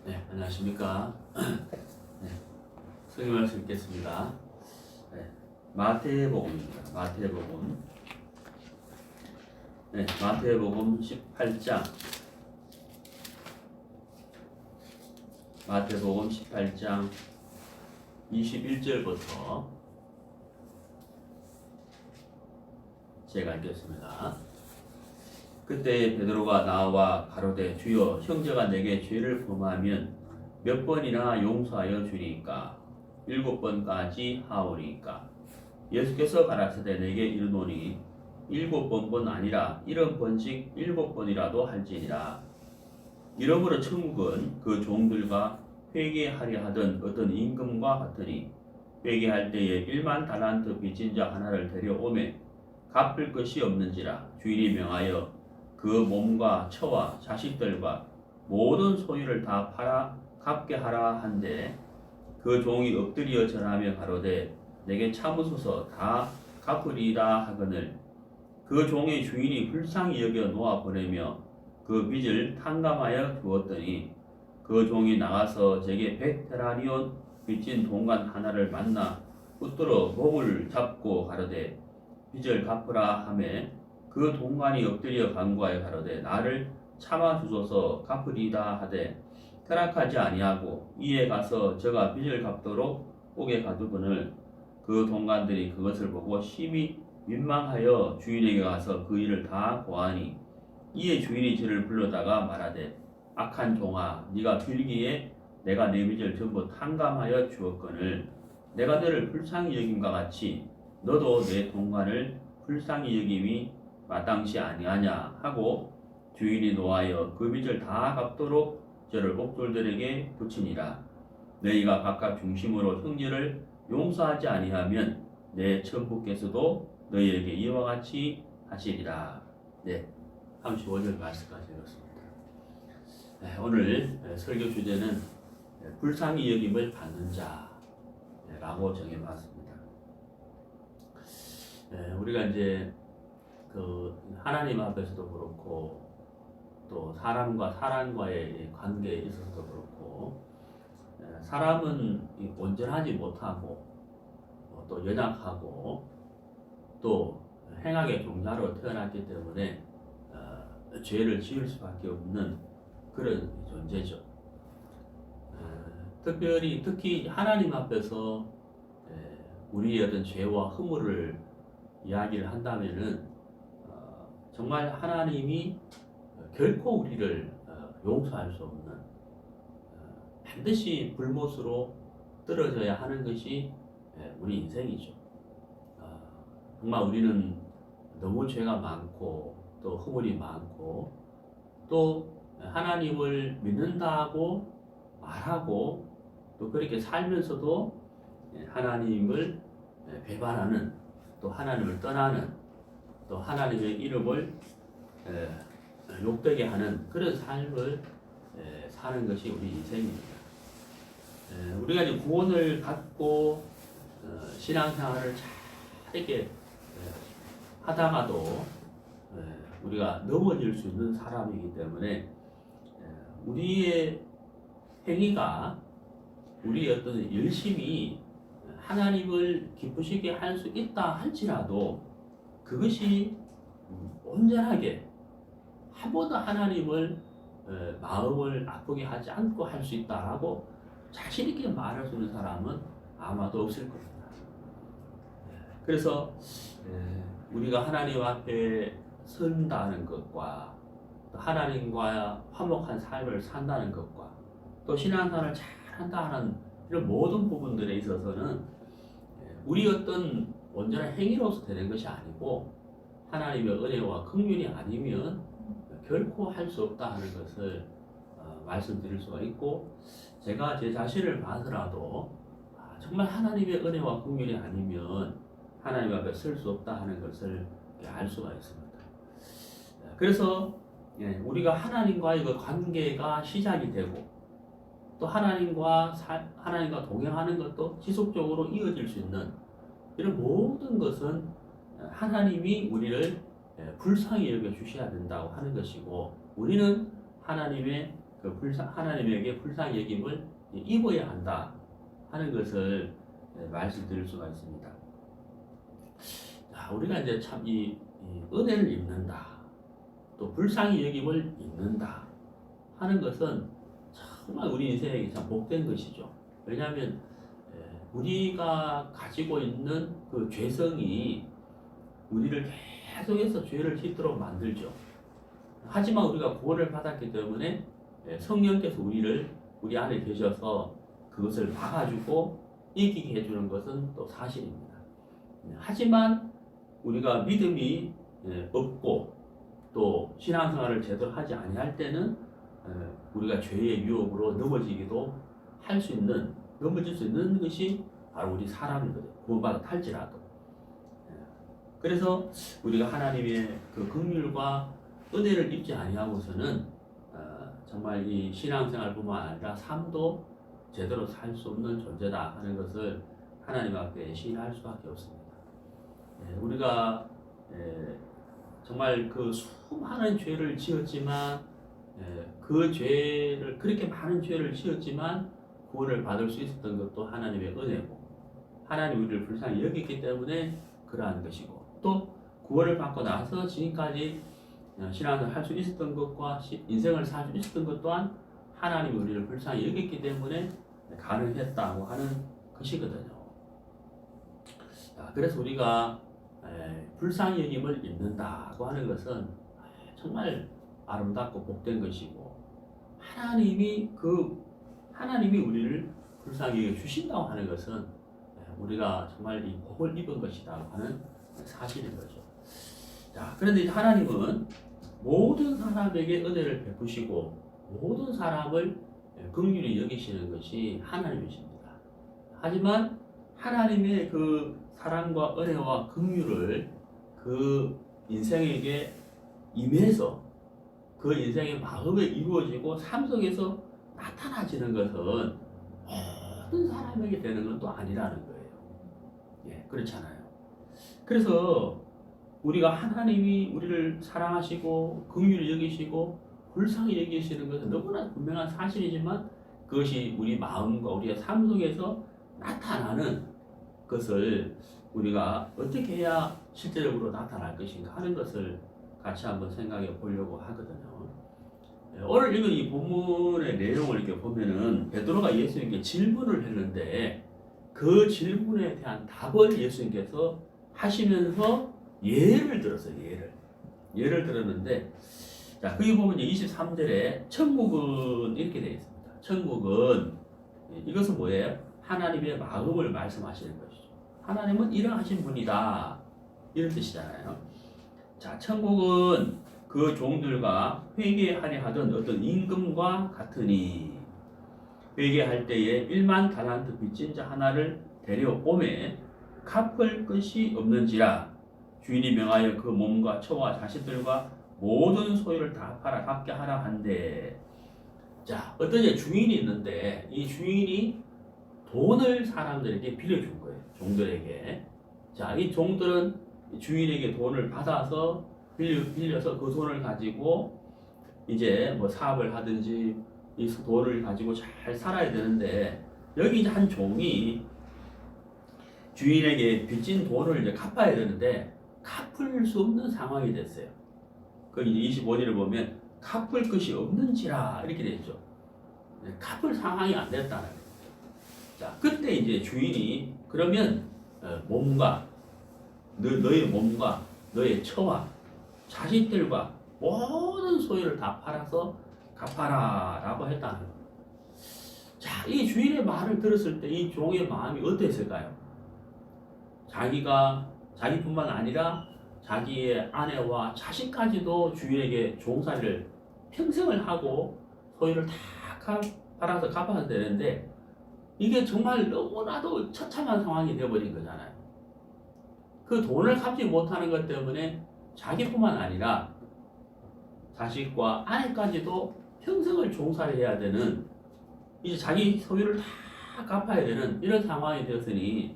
네, 안녕하십니까. 네, 성경 말씀 읽겠습니다. 네, 마태복음입니다. 마태복음. 네, 마태복음 18장. 마태복음 18장 21절부터 제가 읽겠습니다. 그때 베드로가 나와 가로되 주여 형제가 내게 죄를 범하면 몇 번이나 용서하여 주리이까 7번까지 하오리이까. 예수께서 가라사대 내게 이르노니 7번뿐 아니라 70번씩 7번이라도 할지니라. 이러므로 천국은 그 종들과 회개하려 하던 어떤 임금과 같으니 회개할 때에 1만 달란트 빚진 자 하나를 데려오매 갚을 것이 없는지라 주인이 명하여 그 몸과 처와 자식들과 모든 소유를 다 팔아 갚게 하라 한데 그 종이 엎드려 절하며 가로되 내게 참으소서 다 갚으리이다 하거늘 그 종의 주인이 불쌍히 여겨 놓아 보내며 그 빚을 탕감하여 주었더니 그 종이 나가서 제게 100데나리온 빚진 동관 하나를 만나 붙들어 목을 잡고 가로되 빚을 갚으라 하매 그 동관이 엎드려 간구하여 가로되 나를 참아 주소서 갚으리이다 하되 허락하지 아니하고 이에 가서 저가 빚을 갚도록 옥에 가두거늘 그 동관들이 그것을 보고 심히 민망하여 주인에게 가서 그 일을 다 고하니 이에 주인이 저를 불러다가 말하되 악한 종아 네가 빌기에 내가 내 빚을 전부 탕감하여 주었거늘 내가 너를 불쌍히 여김과 같이 너도 내 동관을 불쌍히 여김이 마땅치 아니하냐 하고 주인이 노하여 그 빚을 다 갚도록 저를 옥졸들에게 붙이니라. 너희가 각각 중심으로 형제를 용서하지 아니하면 내 천부께서도 너희에게 이와 같이 하시리라. 네, 35절 말씀까지 읽었습니다. 네, 오늘 설교 주제는 불쌍히 여김을 받는 자라고 정해봤습니다. 우리가 이제 그 하나님 앞에서도 그렇고 또 사람과 사람과의 관계에 있어서도 그렇고 사람은 온전하지 못하고 또 연약하고 또 행악의 종자로 태어났기 때문에 죄를 지을 수밖에 없는 그런 존재죠. 특히 하나님 앞에서 우리의 어떤 죄와 허물을 이야기를 한다면은 정말 하나님이 결코 우리를 용서할 수 없는 반드시 불못으로 떨어져야 하는 것이 우리 인생이죠. 정말 우리는 너무 죄가 많고 또 허물이 많고 또 하나님을 믿는다고 말하고 또 그렇게 살면서도 하나님을 배반하는 또 하나님을 떠나는 또 하나님의 이름을 욕되게 하는 그런 삶을 사는 것이 우리 인생입니다. 우리가 이제 구원을 받고 신앙생활을 잘 이렇게 하다가도 우리가 넘어질 수 있는 사람이기 때문에 우리의 행위가 우리의 어떤 열심히 하나님을 기쁘시게 할 수 있다 할지라도 그것이 온전하게 한 번도 하나님을 마음을 아프게 하지 않고 할 수 있다라고 자신 있게 말할 수 있는 사람은 아마도 없을 겁니다. 그래서 우리가 하나님 앞에 선다는 것과 또 하나님과 화목한 삶을 산다는 것과 또 신앙생활을 잘 한다는 이런 모든 부분들에 있어서는 우리 어떤 온전한 행위로서 되는 것이 아니고 하나님의 은혜와 긍휼이 아니면 결코 할 수 없다 하는 것을 말씀드릴 수가 있고 제가 제 자신을 봐서라도 정말 하나님의 은혜와 긍휼이 아니면 하나님 앞에 설 수 없다 하는 것을 알 수가 있습니다. 그래서 우리가 하나님과의 그 관계가 시작이 되고 또 하나님과 동행하는 것도 지속적으로 이어질 수 있는 이런 모든 것은 하나님이 우리를 불쌍히 여겨 주셔야 된다고 하는 것이고 우리는 하나님의 하나님에게 불쌍히 여김을 입어야 한다 하는 것을 말씀드릴 수가 있습니다. 자, 우리가 이제 참 이 은혜를 입는다, 또 불쌍히 여김을 입는다 하는 것은 정말 우리 인생에게 참 복된 것이죠. 왜냐하면 우리가 가지고 있는 그 죄성이 우리를 계속해서 죄를 짓도록 만들죠. 하지만 우리가 구원을 받았기 때문에 성령께서 우리 안에 계셔서 그것을 막아주고 이기게 해주는 것은 또 사실입니다. 하지만 우리가 믿음이 없고 또 신앙생활을 제대로 하지 아니할 때는 우리가 죄의 유혹으로 넘어질 수 있는 것이 바로 우리 사람이거든요. 구원받아 탈지라도. 그래서 우리가 하나님의 그 긍휼과 은혜를 입지 아니하고서는 정말 이 신앙생활뿐만 아니라 삶도 제대로 살 수 없는 존재다 하는 것을 하나님 앞에 시인할 수밖에 없습니다. 우리가 정말 그 수많은 죄를 지었지만 그렇게 많은 죄를 지었지만 구원을 받을 수 있었던 것도 하나님의 은혜고, 하나님 우리를 불쌍히 여겼기 때문에 그러한 것이고, 또 구원을 받고 나서 지금까지 신앙을 할 수 있었던 것과 인생을 살 수 있었던 것 또한 하나님이 우리를 불쌍히 여겼기 때문에 가능했다고 하는 것이거든요. 그래서 우리가 불쌍히 여김을 입는다고 하는 것은 정말 아름답고 복된 것이고, 하나님이 우리를 불쌍히 여겨 주신다고 하는 것은 우리가 정말 이 복을 입은 것이다 하는 사실인 거죠. 자, 그런데 하나님은 모든 사람에게 은혜를 베푸시고 모든 사람을 긍휼히 여기시는 것이 하나님이십니다. 하지만 하나님의 그 사랑과 은혜와 긍휼을 그 인생에게 임해서 그 인생의 마음에 이루어지고 삶 속에서 나타나지는 것은 모든 사람에게 되는 건 또 아니라는 거예요. 그렇잖아요. 그래서 우리가 하나님이 우리를 사랑하시고 긍휼히 여기시고 불쌍히 여기시는 것은 너무나 분명한 사실이지만 그것이 우리 마음과 우리의 삶 속에서 나타나는 것을 우리가 어떻게 해야 실제적으로 나타날 것인가 하는 것을 같이 한번 생각해 보려고 하거든요. 오늘 읽은 이 본문의 내용을 이렇게 보면은 베드로가 예수님께 질문을 했는데 그 질문에 대한 답을 예수님께서 하시면서 예를 들었어요. 예를 들었는데, 자, 거기 보면 23절에 천국은 이렇게 되어 있습니다. 천국은, 이것은 뭐예요? 하나님의 마음을 말씀하시는 것이죠. 하나님은 이러하신 분이다, 이런 뜻이잖아요. 자, 천국은 그 종들과 회개하려 하던 어떤 임금과 같으니, 회개할 때에 1만 달란트 빚진 자 하나를 데려오매 갚을 것이 없는지라 주인이 명하여 그 몸과 처와 자식들과 모든 소유를 다 팔아 갚게 하라 한대. 자, 어떤 주인이 있는데 이 주인이 돈을 사람들에게 빌려준 거예요. 종들에게. 자, 이 종들은 주인에게 돈을 받아서 빌려서 그 돈을 가지고 이제 뭐 사업을 하든지 이 돈을 가지고 잘 살아야 되는데, 여기 이제 한 종이 주인에게 빚진 돈을 이제 갚아야 되는데 갚을 수 없는 상황이 됐어요. 거기 25절을 보면 갚을 것이 없는지라 이렇게 되어 있죠. 갚을 상황이 안 됐다는 거예요. 자, 그때 이제 주인이 그러면 너의 몸과 너의 처와 자식들과 모든 소유를 다 팔아서 갚아라 라고 했다는 거예요. 자, 이 주인의 말을 들었을 때 이 종의 마음이 어땠을까요? 자기뿐만 아니라 자기의 아내와 자식까지도 주인에게 종살이를 평생을 하고 소유를 다 팔아서 갚아야 되는데 이게 정말 너무나도 처참한 상황이 되어버린 거잖아요. 그 돈을 갚지 못하는 것 때문에 자기뿐만 아니라 자식과 아내까지도 평생을 종살이해야 되는, 이제 자기 소유를 다 갚아야 되는 이런 상황이 되었으니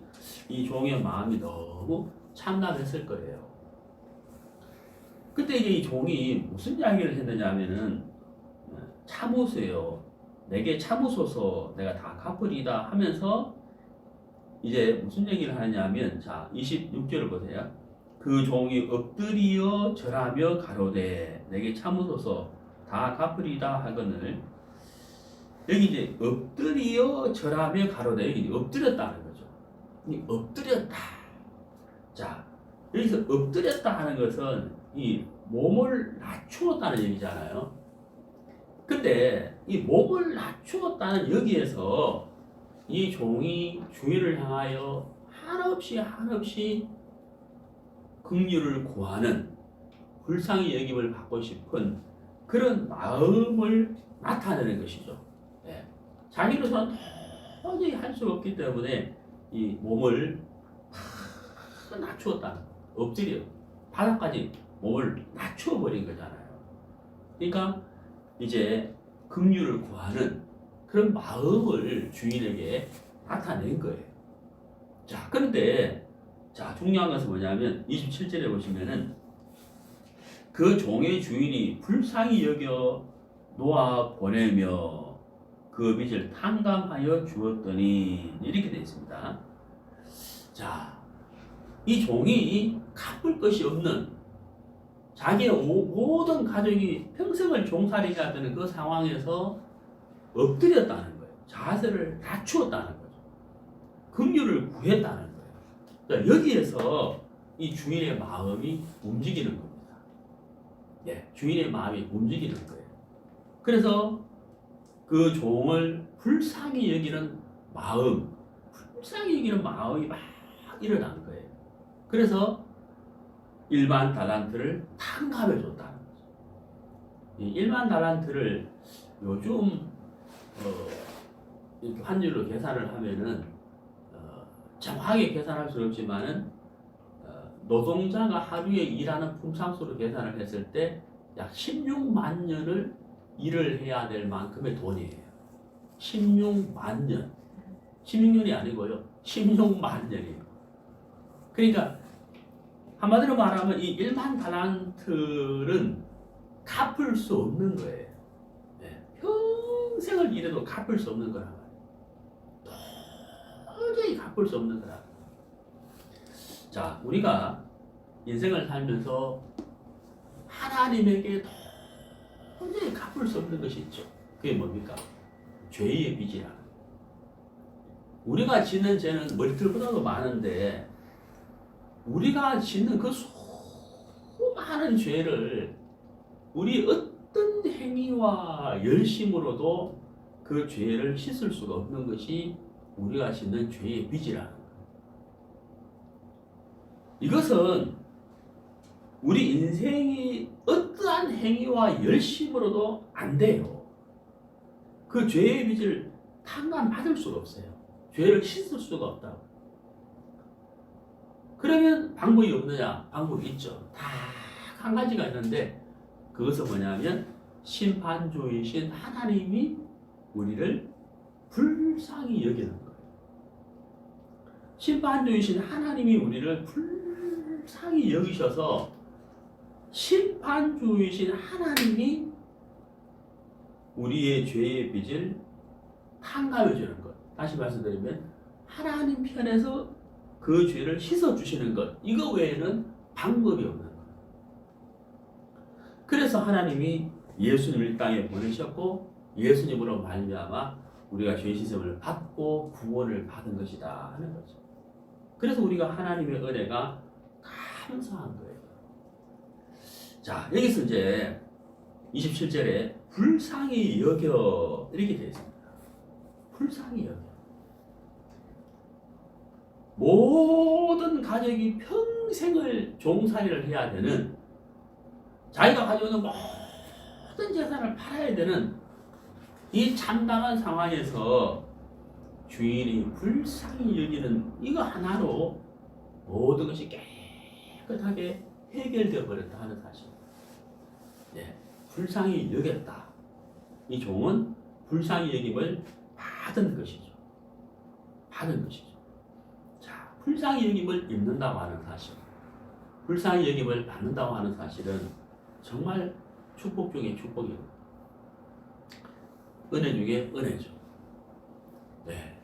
이 종의 마음이 너무 참담했을 거예요. 그때 이제 이 종이 무슨 이야기를 했느냐 하면은 참으세요. 내게 참으소서 내가 다 갚으리다 하면서 이제 무슨 얘기를 하냐면 자 26절을 보세요. 그 종이 엎드리어 절하며 가로되 내게 참으소서 다 갚으리다 하거늘 여기 이제 엎드리어 절하며 가로되 여기 엎드렸다는 거죠. 이 엎드렸다. 자 여기서 엎드렸다 하는 것은 이 몸을 낮추었다는 얘기잖아요. 근데 이 몸을 낮추었다는 여기에서 이 종이 주인을 향하여 한없이 긍휼을 구하는 불쌍히 여김을 받고 싶은 그런 마음을 나타내는 것이죠. 예. 자기로서는 도저히 할 수가 없기 때문에 이 몸을 낮추었다. 엎드려 바닥까지 몸을 낮추어버린 거잖아요. 그러니까 이제 긍휼을 구하는 그런 마음을 주인에게 나타낸 거예요. 자, 그런데 자, 중요한 것은 뭐냐면 27절에 보시면은 그 종의 주인이 불쌍히 여겨 놓아 보내며 그 빚을 탕감하여 주었더니 이렇게 되어 있습니다. 자, 이 종이 갚을 것이 없는 자기의 모든 가족이 평생을 종살이가 되는 그 상황에서 엎드렸다는 거예요. 자세를 낮추었다는 거죠. 긍휼을 구했다는 거예요. 그러니까 여기에서 이 주인의 마음이 움직이는 겁니다. 예, 주인의 마음이 움직이는 거예요. 그래서 그 종을 불쌍히 여기는 마음이 막 일어난 거예요. 그래서 일반 달란트를 탕감해 줬다는 거죠. 이 일반 달란트를 요즘 이렇게 환율로 계산을 하면은 정확하게 계산할 수 없지만은 노동자가 하루에 일하는 품상수로 계산을 했을 때 약 16만 년을 일을 해야 될 만큼의 돈이에요. 16만 년. 16년이 아니고요. 16만 년이에요. 그러니까 한마디로 말하면 이 1만 달란트는 갚을 수 없는 거예요. 네. 평생을 일해도 갚을 수 없는 거란 말이에요. 도저히 갚을 수 없는 거라. 자, 우리가 인생을 살면서 하나님에게 도저히 갚을 수 없는 것이 있죠. 그게 뭡니까? 죄의 빚이라는 거예요. 우리가 짓는 죄는 머리털보다도 많은데 우리가 짓는 그 수많은 죄를 우리 어떤 행위와 열심으로도 그 죄를 씻을 수가 없는 것이 우리가 짓는 죄의 빚이라는 거예요. 이것은 우리 인생이 어떠한 행위와 열심으로도 안 돼요. 그 죄의 빚을 탕감받을 수가 없어요. 죄를 씻을 수가 없다고. 그러면 방법이 없느냐? 방법이 있죠. 다 한 가지가 있는데 그것은 뭐냐면 심판주이신 하나님이 우리를 불쌍히 여기는 거예요. 심판주이신 하나님이 우리를 불쌍히 여기셔서 심판주이신 하나님이 우리의 죄의 빚을 탕감해 주는 것. 다시 말씀드리면 하나님 편에서 그 죄를 씻어주시는 것. 이거 외에는 방법이 없는 거예요. 그래서 하나님이 예수님을 이 땅에 보내셨고 예수님으로 말미암아 우리가 죄 씻음을 받고 구원을 받은 것이다 하는 거죠. 그래서 우리가 하나님의 은혜가 감사한 거예요. 자, 여기서 이제 27절에 불쌍히 여겨 이렇게 되어 있습니다. 불쌍히 여겨. 모든 가족이 평생을 종살이를 해야 되는 자기가 가지고 있는 모든 재산을 팔아야 되는 이 참담한 상황에서 주인이 불쌍히 여기는 이거 하나로 모든 것이 깨끗하게 해결되어 버렸다 하는 사실. 네, 불쌍히 여겼다. 이 종은 불쌍히 여김을 받은 것이죠. 받은 것이죠. 자, 불쌍히 여김을 입는다고 하는 사실, 불쌍히 여김을 받는다고 하는 사실은 정말 축복 중에 축복입니다. 은혜 중에 은혜죠. 네.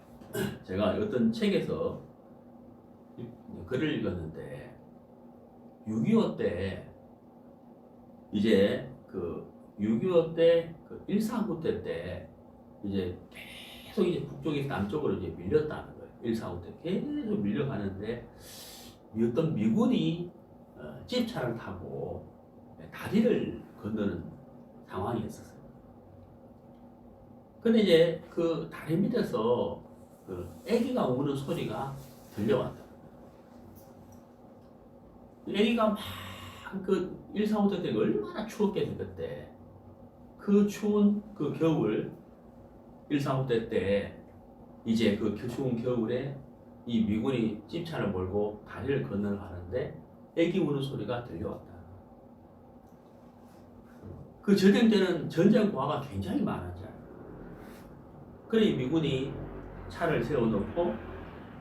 제가 어떤 책에서 글을 읽었는데 6.25 때 이제 그 6.25 때 그 1.4구태 때 이제 계속 이제 북쪽에서 남쪽으로 이제 밀렸다는 거예요. 1.4구태 때 계속 밀려가는데 어떤 미군이 집차를 타고 다리를 건너는 상황이 있었어요. 근데 이제 그 다리 밑에서 그 애기가 우는 소리가 들려왔다. 애기가 막 그 1.4.5 때 얼마나 추웠겠어 그때. 그 추운 그 겨울 1.4.5 때 이제 그 추운 겨울에 이 미군이 집차를 몰고 다리를 건너가는데 애기 우는 소리가 들려왔다. 그 전쟁 때는 전쟁 고아가 굉장히 많았잖아요. 그래 미군이 차를 세워놓고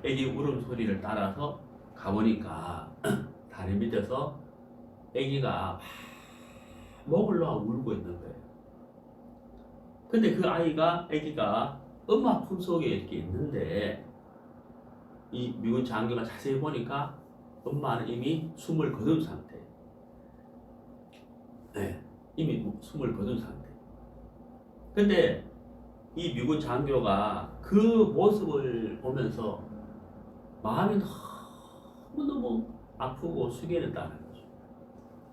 애기 울음소리를 따라서 가보니까 다리 밑에서 애기가 목을 놓아 울고 있는 거예요. 근데 그 애기가 엄마 품속에 이렇게 있는데 이 미군 장교가 자세히 보니까 엄마는 이미 숨을 거둔 상태. 네, 이미 숨을 거둔 상태. 근데 이 미군 장교가 그 모습을 보면서 마음이 너무너무 아프고 숙연했다는 거죠.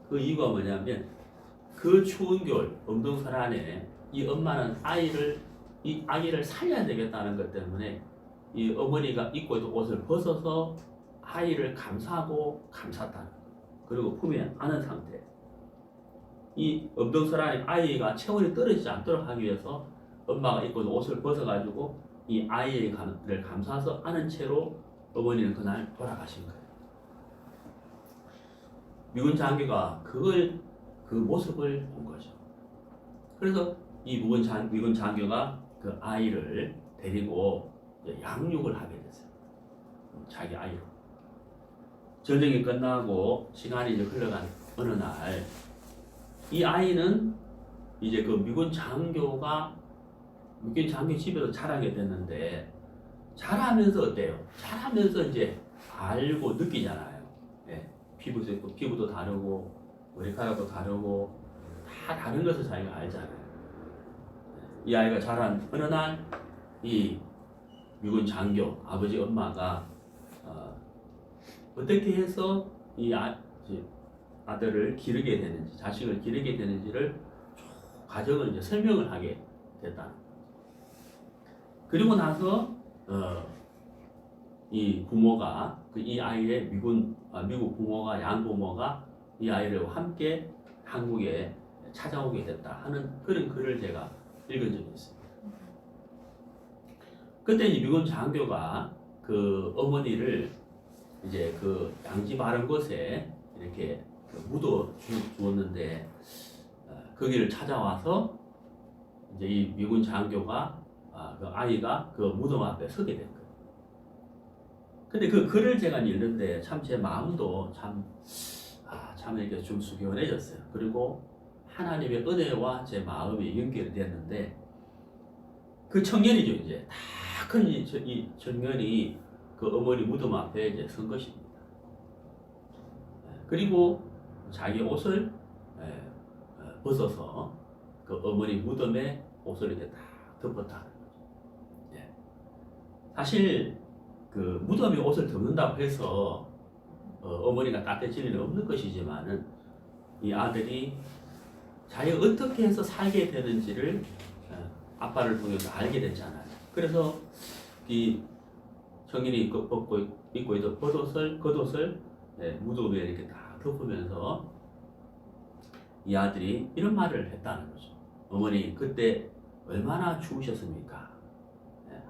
그 이유가 뭐냐면 그 추운 겨울 엄동설안에 이 엄마는 이 아기를 살려야 되겠다는 것 때문에 이 어머니가 입고 있던 옷을 벗어서 아이를 감싸고 감쌌다는 거예요. 그리고 품에 안은 상태. 이 엄동설안에 아이가 체온이 떨어지지 않도록 하기 위해서 엄마가 입고 있는 옷을 벗어가지고 이 아이를 감싸서 안은 채로 어머니는 그날 돌아가신 거예요. 미군 장교가 그 모습을 본 거죠. 그래서 이 미군 장교가 그 아이를 데리고 양육을 하게 됐어요. 자기 아이로. 전쟁이 끝나고 시간이 이제 흘러간 어느 날, 이 아이는 이제 그 미군 장교 집에서 자라게 됐는데, 자라면서 어때요? 자라면서 이제 알고 느끼잖아요. 예, 피부도 다르고, 머리카락도 다르고, 다 다른 것을 자기가 알잖아요. 이 아이가 자란 어느 날, 이 미군 장교, 아버지 엄마가 어떻게 해서 이 아들을 기르게 되는지, 자식을 기르게 되는지를 과정을 이제 설명을 하게 됐다. 그리고 나서 이 부모가 이 아이의 미국 부모가 양부모가 이 아이를 함께 한국에 찾아오게 됐다 하는 그런 글을 제가 읽은 적이 있습니다. 그때 이 미군 장교가 그 어머니를 이제 그 양지 바른 곳에 이렇게 묻어 주었는데 거기를 찾아와서 이제 이 미군 장교가 그 아이가 그 무덤 앞에 서게 된 거예요. 근데 그 글을 제가 읽는데 참 제 마음도 참 이렇게 좀 숙연해졌어요. 그리고 하나님의 은혜와 제 마음이 연결이 됐는데 그 청년이죠. 이제 다 큰 이 청년이 그 어머니 무덤 앞에 이제 선 것입니다. 그리고 자기 옷을 벗어서 그 어머니 무덤에 옷을 이렇게 다 덮었다는 거죠. 사실 그 무덤에 옷을 덮는다고 해서 어머니가 따뜻해질 일은 없는 것이지만은 이 아들이 자기가 어떻게 해서 살게 되는지를 아빠를 통해서 알게 됐잖아요. 그래서 이 청년이 입고 있던 겉옷을 무덤에 이렇게 다 덮으면서 이 아들이 이런 말을 했다는 거죠. 어머니 그때 얼마나 추우셨습니까?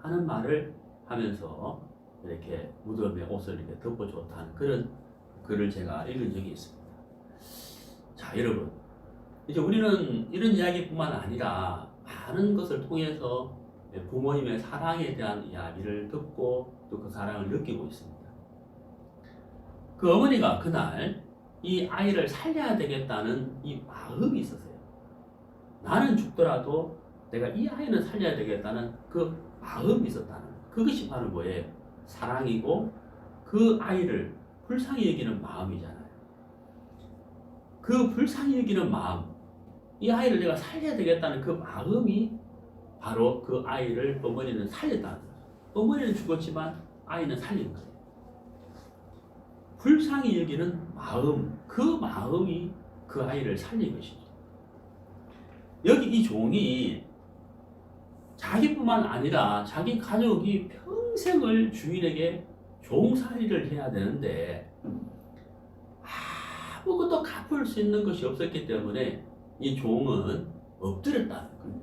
하는 말을 하면서 이렇게 무덤에 옷을 이렇게 덮어줬다는 그런 글을 제가 읽은 적이 있습니다. 자, 여러분, 이제 우리는 이런 이야기뿐만 아니라 많은 것을 통해서 부모님의 사랑에 대한 이야기를 듣고 또 그 사랑을 느끼고 있습니다. 그 어머니가 그날 이 아이를 살려야 되겠다는 이 마음이 있었어요. 나는 죽더라도 내가 이 아이는 살려야 되겠다는 그 마음이 있었다는 그것이 바로 뭐예요? 사랑이고 그 아이를 불쌍히 여기는 마음이잖아요. 그 불쌍히 여기는 마음, 이 아이를 내가 살려야 되겠다는 그 마음이 바로 그 아이를 어머니는 살렸다는 거죠. 어머니는 죽었지만 아이는 살린 거예요. 불쌍히 여기는 마음, 그 마음이 그 아이를 살린 것이죠. 여기 이 종이 자기뿐만 아니라 자기 가족이 평생을 주인에게 종살이를 해야 되는데 아무것도 갚을 수 있는 것이 없었기 때문에 이 종은 엎드렸다는 거예요.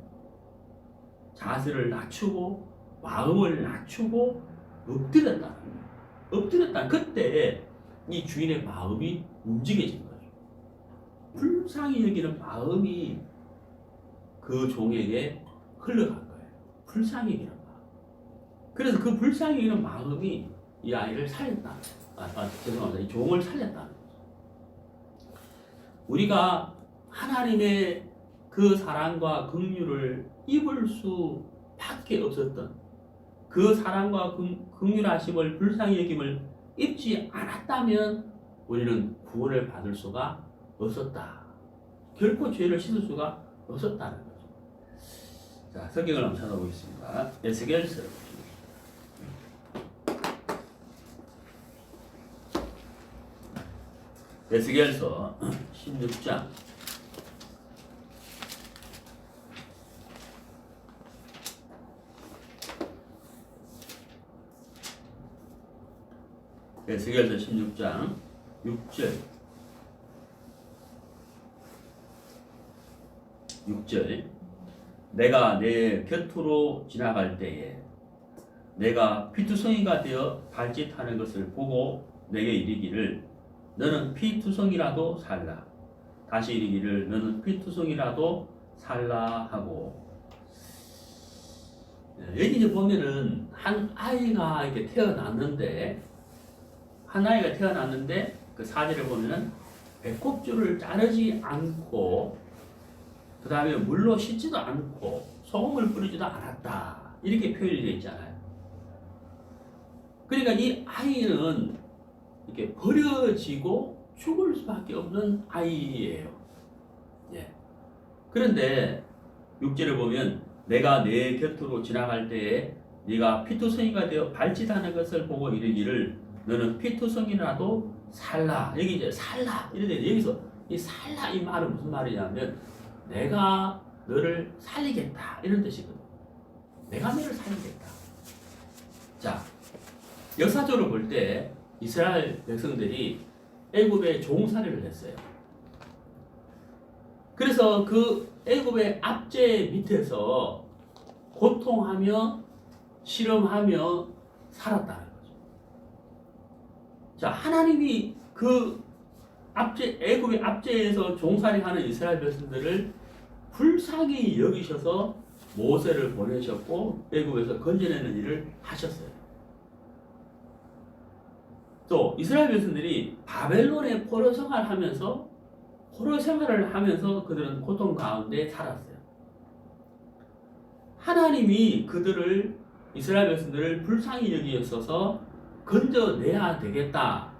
자세를 낮추고 마음을 낮추고 엎드렸다는 거예요. 엎드렸다는 그때 이 주인의 마음이 움직여진 거죠. 불쌍히 여기는 마음이 그 종에게 흘러간 거예요. 불쌍히 여기는 마음. 그래서 그 불쌍히 여기는 마음이 이 아이를 살렸다. 죄송합니다. 이 종을 살렸다는 거죠. 우리가 하나님의 그 사랑과 긍휼을 입을 수밖에 없었던 그 사랑과 긍휼하심을 불쌍히 여김을 입지 않았다면 우리는 구원을 받을 수가 없었다. 결코 죄를 씻을 수가 없었다는 거죠. 자, 성경을 한번 찾아보겠습니다. 에스겔서 에스겔서 16장 에스겔서 16장 6절 내가 내 곁으로 지나갈 때에 내가 피투성이가 되어 발짓하는 것을 보고 내게 이르기를 너는 피투성이라도 살라. 다시 이르기를 너는 피투성이라도 살라 하고. 여기 이제 보면은 한 아이가 이렇게 태어났는데 그 사진을 보면은 배꼽줄을 자르지 않고 그 다음에 물로 씻지도 않고 소금을 뿌리지도 않았다. 이렇게 표현이 되어 있잖아요. 그러니까 이 아이는 이렇게 버려지고 죽을 수밖에 없는 아이예요. 예. 그런데 6절을 보면 내가 내 곁으로 지나갈 때에 네가 피투성이가 되어 발짓하는 것을 보고 이르기를 너는 피투성이라도 살라. 여기 이제 살라 이런데 여기서 이 살라 이 말은 무슨 말이냐면 내가 너를 살리겠다 이런 뜻이거든. 내가 너를 살리겠다. 자, 역사적으로 볼 때 이스라엘 백성들이 애굽에 종살이를 했어요. 그래서 그 애굽의 압제 밑에서 고통하며 실험하며 살았다는 거죠. 자, 하나님이 그 애굽의 압제에서 종살이하는 이스라엘 백성들을 불쌍히 여기셔서 모세를 보내셨고 애굽에서 건져내는 일을 하셨어요. 또 이스라엘 백성들이 바벨론의 포로 생활을 하면서 그들은 고통 가운데 살았어요. 하나님이 이스라엘 백성들을 불쌍히 여기셔서 건져내야 되겠다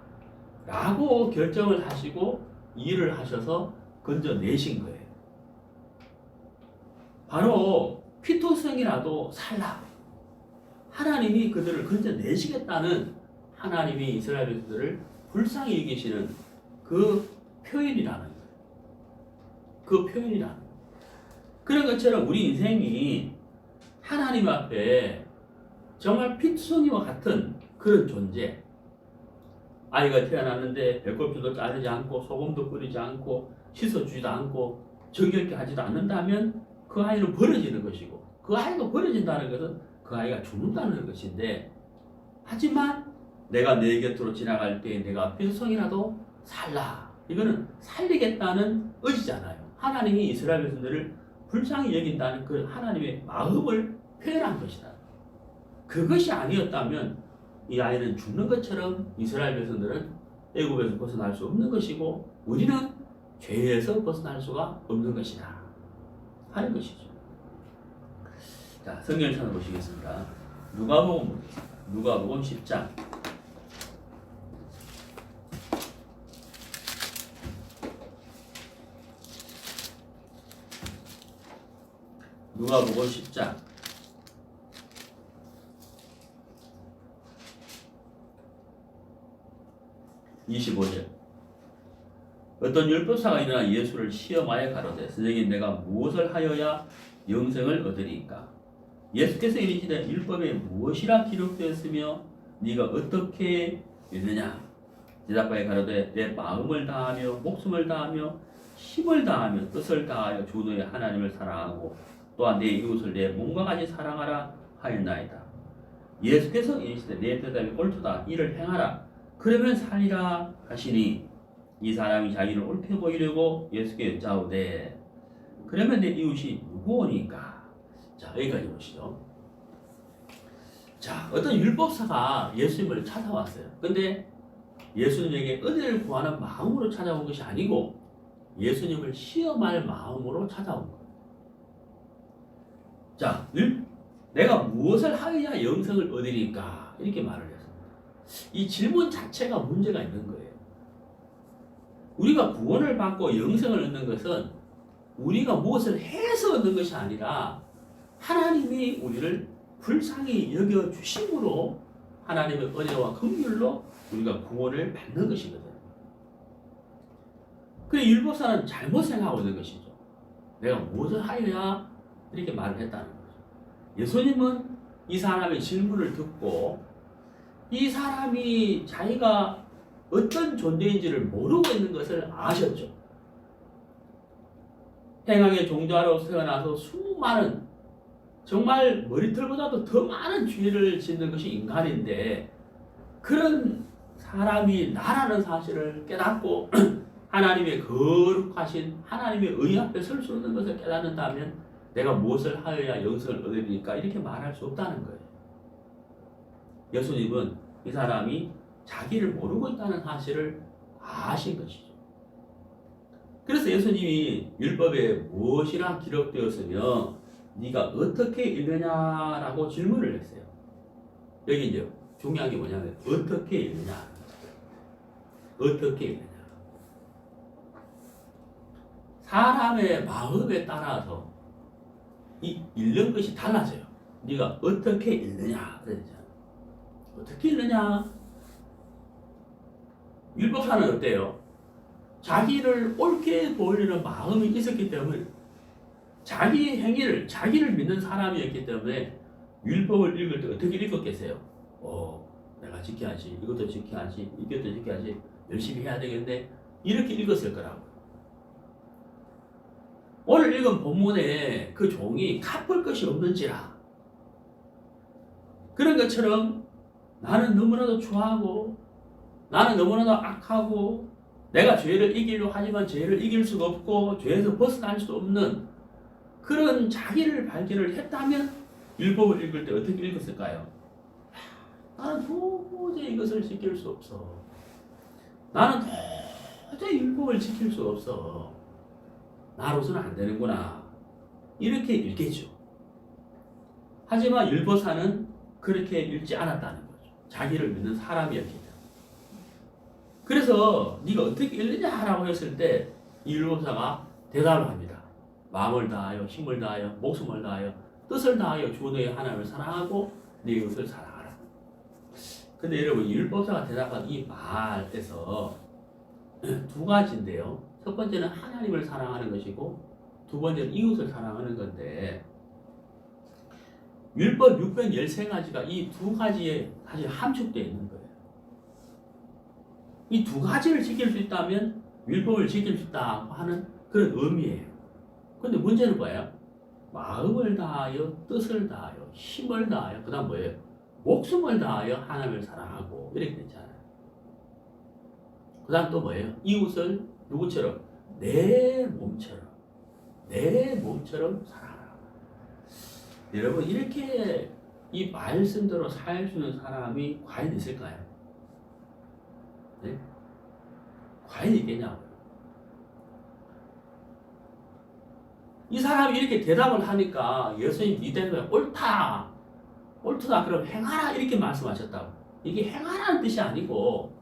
라고 결정을 하시고 일을 하셔서 건져내신 거예요. 바로 피투성이라도 살라. 하나님이 그들을 건져내시겠다는 하나님이 이스라엘 백성들을 불쌍히 여기시는 그 표현이라는 거예요. 그 표현이라는 거예요. 그런 것처럼 우리 인생이 하나님 앞에 정말 피투성이와 같은 그런 존재. 아이가 태어났는데 배꼽줄도 자르지 않고 소금도 뿌리지 않고 씻어주지도 않고 정결케 하지도 않는다면 그 아이는 버려지는 것이고 그 아이가 버려진다는 것은 그 아이가 죽는다는 것인데 하지만 내가 내 곁으로 지나갈 때 내가 피투성이라도 살라. 이거는 살리겠다는 의지잖아요. 하나님이 이스라엘 백성들을 불쌍히 여긴다는 그 하나님의 마음을 표현한 것이다. 그것이 아니었다면 이 아이는 죽는 것처럼 이스라엘 백성들은 애굽에서 벗어날 수 없는 것이고 우리는 죄에서 벗어날 수가 없는 것이다 하는 것이죠. 자, 성경을 찾아보시겠습니다. 누가복음 10장. 누가복음 10장 25절. 어떤 율법사가 일어나 예수를 시험하여 가로되 선생님 내가 무엇을 하여야 영생을 얻으리까? 예수께서 이르시되 율법에 무엇이라 기록되었으며 네가 어떻게 읽느냐? 대답하여 가로되 내 마음을 다하며 목숨을 다하며 힘을 다하며 뜻을 다하여 주 너의 하나님을 사랑하고 또한 내 이웃을 내 몸과 같이 사랑하라 하였나이다. 예수께서 이르시되 내 대답이 옳도다 이를 행하라 그러면 살리라 하시니 이 사람이 자기를 옳게 보이려고 예수께 여짜오되 그러면 내 이웃이 누구오니까? 자, 여기까지 보시죠. 자, 어떤 율법사가 예수님을 찾아왔어요. 근데 예수님에게 은혜를 구하는 마음으로 찾아온 것이 아니고 예수님을 시험할 마음으로 찾아온 거예요. 자, 내가 무엇을 하여야 영생을 얻으리까? 이렇게 말을 했습니다. 이 질문 자체가 문제가 있는 거예요. 우리가 구원을 받고 영생을 얻는 것은 우리가 무엇을 해서 얻는 것이 아니라 하나님이 우리를 불쌍히 여겨주심으로 하나님의 은혜와 긍휼로 우리가 구원을 받는 것이거든요. 그래 율법사는 잘못 생각하고 있는 것이죠. 내가 무엇을 하여야 이렇게 말을 했다는 거죠. 예수님은 이 사람의 질문을 듣고 이 사람이 자기가 어떤 존재인지를 모르고 있는 것을 아셨죠. 행악의 종자로 태어나서 수많은 정말 머리털보다도 더 많은 죄를 짓는 것이 인간인데 그런 사람이 나라는 사실을 깨닫고 하나님의 거룩하신 하나님의 의 앞에 설 수 있는 것을 깨닫는다면 내가 무엇을 하여야 영생을 얻으리까 이렇게 말할 수 없다는 거예요. 예수님은 이 사람이 자기를 모르고 있다는 사실을 아신 것이죠. 그래서 예수님이 율법에 무엇이라 기록되었으며 네가 어떻게 읽느냐라고 질문을 했어요. 여기 이제 중요한 게 뭐냐면 어떻게 읽느냐. 어떻게 읽느냐. 사람의 마음에 따라서 이 읽는 것이 달라져요. 네가 어떻게 읽느냐. 어떻게 읽느냐. 율법사는 어때요? 자기를 옳게 보이려는 마음이 있었기 때문에 자기 행위를 자기를 믿는 사람이었기 때문에 율법을 읽을 때 어떻게 읽었겠어요? 내가 지켜야지 이것도 지켜야지 이것도 지켜야지 열심히 해야 되겠는데 이렇게 읽었을 거라고. 오늘 읽은 본문에 그 종이 갚을 것이 없는지라 그런 것처럼 나는 너무나도 추하고 나는 너무나도 악하고 내가 죄를 이기려고 하지만 죄를 이길 수가 없고 죄에서 벗어날 수 없는 그런 자기를 발견을 했다면 율법을 읽을 때 어떻게 읽었을까요? 나는 도저히 이것을 지킬 수 없어. 나는 도저히 율법을 지킬 수 없어. 나로서는 안 되는구나. 이렇게 읽겠죠. 하지만 율법사는 그렇게 읽지 않았다는 거죠. 자기를 믿는 사람이었기 때문에. 그래서 네가 어떻게 읽느냐라고 했을 때 이 율법사가 대답을 합니다. 마음을 다하여 힘을 다하여 목숨을 다하여 뜻을 다하여 주 너의 하나님을 사랑하고 네 이웃을 사랑하라. 근데 여러분 율법사가 대답한 이 말에서 두 가지인데요. 첫 번째는 하나님을 사랑하는 것이고 두 번째는 이웃을 사랑하는 건데 율법 613가지가 이 두 가지에 사실 함축되어 있는 거예요. 이 두 가지를 지킬 수 있다면 율법을 지킬 수 있다고 하는 그런 의미예요. 근데 문제는 뭐예요? 마음을 다하여 뜻을 다하여 힘을 다하여 그 다음 뭐예요? 목숨을 다하여 하나님을 사랑하고 이렇게 되잖아요. 그 다음 또 뭐예요? 이웃을 누구처럼? 내 몸처럼 사랑하라. 여러분 이렇게 이 말씀대로 살 수 있는 사람이 과연 있을까요? 네? 과연 있겠냐고요. 이 사람이 이렇게 대답을 하니까 예수님 이 대답에 옳다, 옳다, 그럼 행하라 이렇게 말씀하셨다고. 이게 행하라는 뜻이 아니고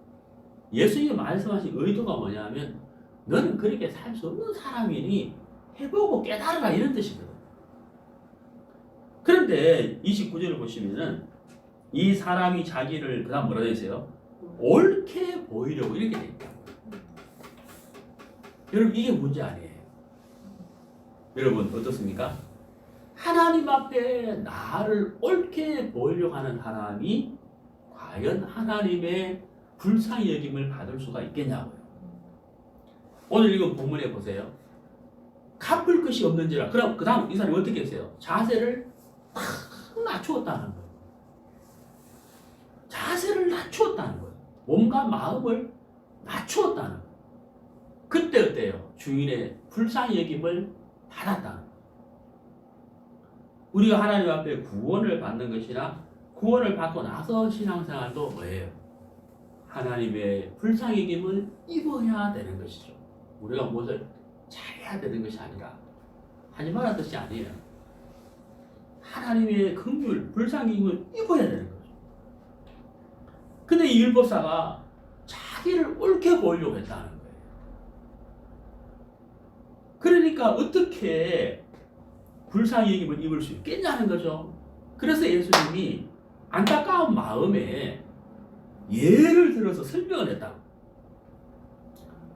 예수님이 말씀하신 의도가 뭐냐면 너는 그렇게 살 수 없는 사람이니 해보고 깨달으라 이런 뜻이거든. 그런데 29절을 보시면은 이 사람이 자기를 그 다음 뭐라 되어 있어요? 옳게 보이려고 이렇게 되어 있다. 여러분 이게 문제 아니에요. 여러분 어떻습니까? 하나님 앞에 나를 옳게 보이려고 하는 사람이 과연 하나님의 불쌍히 여김을 받을 수가 있겠냐고요. 오늘 읽은 본문에 보세요. 갚을 것이 없는지라. 그럼 그 다음 이 사람이 어떻게 했어요? 자세를 딱 낮추었다는 거예요. 자세를 낮추었다는 거예요. 몸과 마음을 낮추었다는 거예요. 그때 어때요? 주인의 불쌍히 여김을 받았다는 거예요. 우리가 하나님 앞에 구원을 받는 것이나 구원을 받고 나서 신앙생활도 뭐예요? 하나님의 불쌍히 여김을 입어야 되는 것이죠. 우리가 무엇을 잘해야 되는 것이 아니라 하지 말라는 뜻이 아니에요. 하나님의 긍휼, 불쌍히 여김을 입어야 되는 거죠. 근데 이 율법사가 자기를 옳게 보이려고 했다는 거예요. 그러니까 어떻게 불쌍히 여김을 입을 수 있겠냐는 거죠. 그래서 예수님이 안타까운 마음에 예를 들어서 설명을 했다고.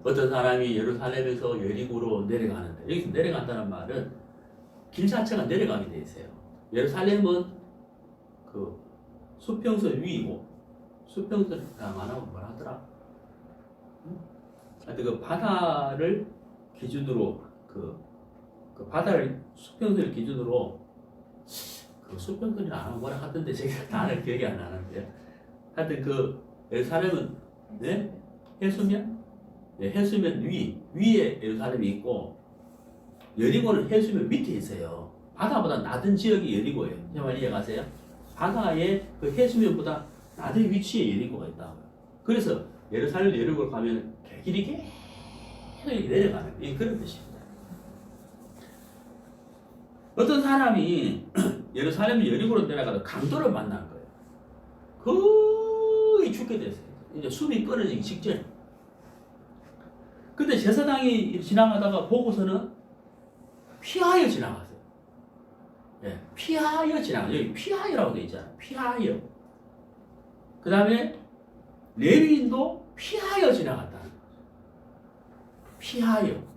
어떤 사람이 예루살렘에서 여리고로 내려가는데, 여기서 내려간다는 말은 길 자체가 내려가게 돼 있어요. 예루살렘은 그 수평선 위이고, 수평선 안 하고 뭐라 하더라? 하여튼 그 바다를 기준으로 그 바다를 수평선을 기준으로 그 수평선이 안 하고 뭐라 하던데 제가 다는 기억이 안 나는데요. 하여튼 그 예루살렘은 네? 해수면? 네, 해수면 위에 예루살렘이 있고 여리고는 해수면 밑에 있어요. 바다보다 낮은 지역이 여리고예요. 제 말 이해가세요? 바다의 그 해수면보다 낮은 위치에 여리고가 있다고요. 그래서 예루살렘 여리고를 가면 길이 계속 내려가는 그런 뜻입니다. 어떤 사람이 예루살렘 여리고로 내려가다 강도를 만난 거예요. 거의 죽게 됐어요. 이제 숨이 끊어지기 직전. 근데 제사장이 지나가다가 보고서는 피하여 지나갔어요. 예, 피하여 지나갔어요. 여기 피하여라고 되어 있잖아요. 피하여. 그 다음에 레위인도 피하여 지나갔다는 거죠. 피하여.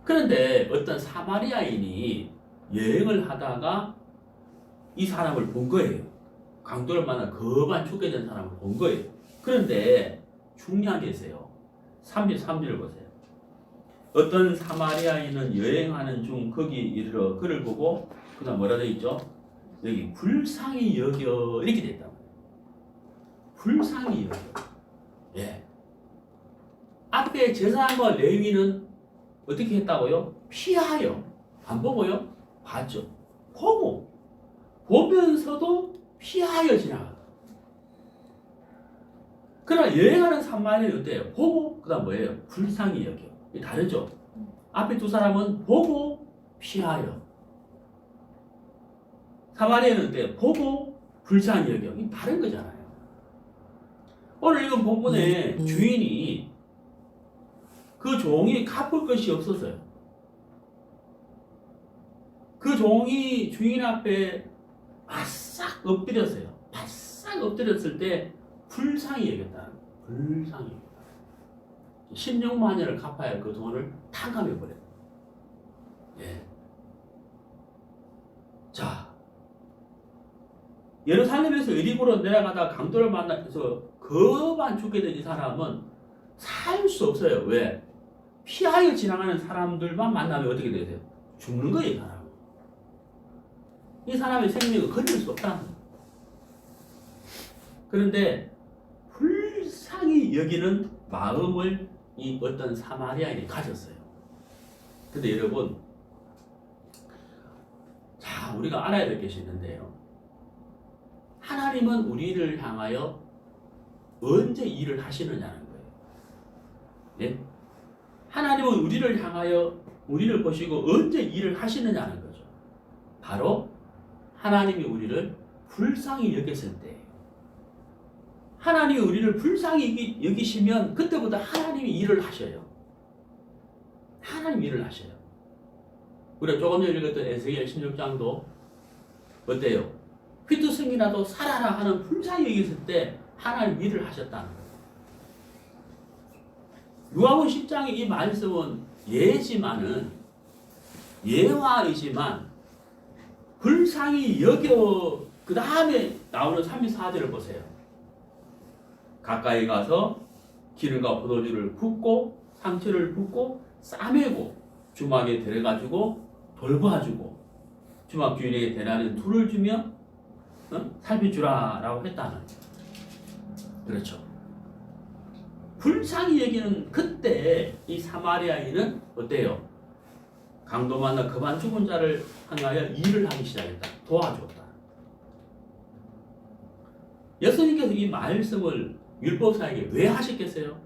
그런데 어떤 사마리아인이 여행을 하다가 이 사람을 본 거예요. 강도를 만나 거반 죽게 된 사람을 본 거예요. 그런데 중요한 게 있어요. 33절을 보세요. 어떤 사마리아인은 여행하는 중 거기 이르러 그를 보고 그 다음 뭐라 되어 있죠? 여기 불쌍히 여겨 이렇게 되어 있다고. 불쌍히 여겨. 예. 앞에 제사장과 레위는 어떻게 했다고요? 피하여. 안 보고요? 봤죠. 보면서도 피하여 지나가. 그러나 여행하는 사마리아인은 어때요? 보고 그 다음 뭐예요? 불쌍히 여겨. 다르죠? 앞에 두 사람은 보고 피하여. 사마리아인은 어때요? 보고 불쌍히 여겨. 이 다른 거잖아요. 오늘 이건 본문에 주인이 그 종이 갚을 것이 없었어요. 그 종이 주인 앞에 바싹 엎드렸어요. 바싹 엎드렸을 때 불쌍히 여겼다. 불쌍히 여겼다. 16만 년을 갚아야 할 그 돈을 탕감해버려요. 예. 자, 예루살렘에서 여리고로 내려가다 강도를 만나서 거반 죽게 된 이 사람은 살 수 없어요. 왜? 피하여 지나가는 사람들만 만나면 어떻게 되세요? 죽는 거예요, 이 사람. 이 사람의 생명을 건질 수 없다는 거예요. 그런데 불쌍히 여기는 마음을 이 어떤 사마리아인이 가졌어요. 근데 여러분, 자, 우리가 알아야 될 것이 있는데요. 하나님은 우리를 향하여 언제 일을 하시느냐는 거예요. 예? 하나님은 우리를 향하여 우리를 보시고 언제 일을 하시느냐는 거죠. 바로 하나님이 우리를 불쌍히 여겼을 때예요. 하나님이 우리를 불쌍히 여기시면 그때부터 하나님이 일을 하셔요. 하나님이 일을 하셔요. 우리가 조금 전에 읽었던 에스겔 16장도 어때요? 휘투성이라도 살아라 하는 불쌍히 여겼을 때 하나님 일을 하셨다는 거예요. 누가복음 10장의 이 말씀은 예화이지만 불쌍히 여겨 그 다음에 나오는 34절을 보세요. 가까이 가서 기름과 포도주를 붓고 상처를 붓고 싸매고 주막에 데려가지고 돌봐주고 주막 주인에게 대나는 둘을 주며 살펴주라 라고 했다는 거예요. 그렇죠. 불쌍히 여기는 그때 이 사마리아인은 어때요? 강도 만나 그만 죽은 자를 향하여 일을 하기 시작했다. 도와줬다. 예수님께서 이 말씀을 율법사에게 왜 하셨겠어요?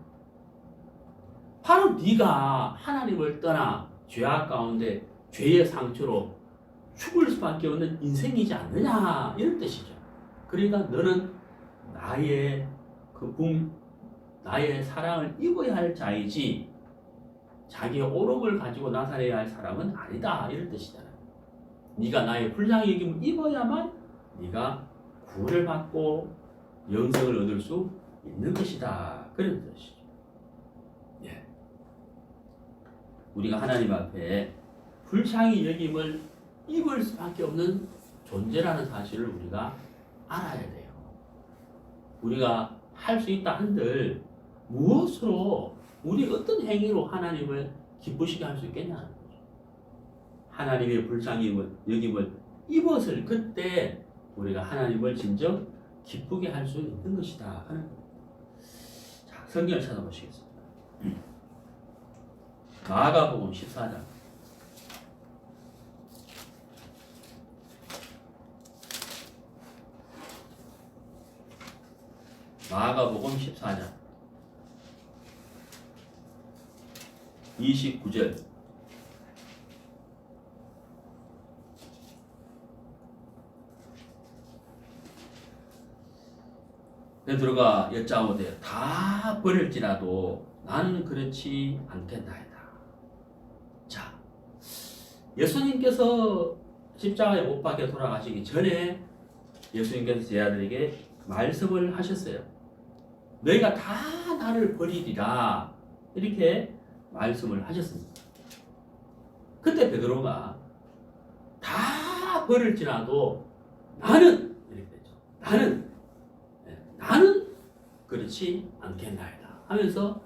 바로 네가 하나님을 떠나 죄악 가운데 죄의 상처로 죽을 수밖에 없는 인생이지 않느냐 이런 뜻이죠. 그러니까 너는 나의 나의 사랑을 입어야 할 자이지 자기의 오름을 가지고 나타내야 할 사람은 아니다 이런 뜻이잖아요. 네가 나의 불쌍히 여김을 입어야만 네가 구원을 받고 영생을 얻을 수 있는 것이다 그런 뜻이죠. 예. 우리가 하나님 앞에 불쌍히 여김을 입을 수밖에 없는 존재라는 사실을 우리가 알아야 돼요. 우리가 할 수 있다 한들 무엇으로 우리 어떤 행위로 하나님을 기쁘시게 할 수 있겠냐는 거죠. 하나님의 불쌍히 여김을 입었을 그때 우리가 하나님을 진정 기쁘게 할 수 있는 것이다 하는 거예요. 자, 성경을 찾아보시겠습니다. 마가복음 14장 마가복음 14장 29절 베드로가 여짜오되 다 버릴지라도 나는 그렇지 않겠나이다. 자, 예수님께서 십자가에 못 박혀 돌아가시기 전에 예수님께서 제자들에게 말씀을 하셨어요. 너희가 다 나를 버리리라 이렇게 말씀을 하셨습니다. 그때 베드로가 다 버릴지라도 나는 이렇게 됐죠. 나는 그렇지 않겠나이다 하면서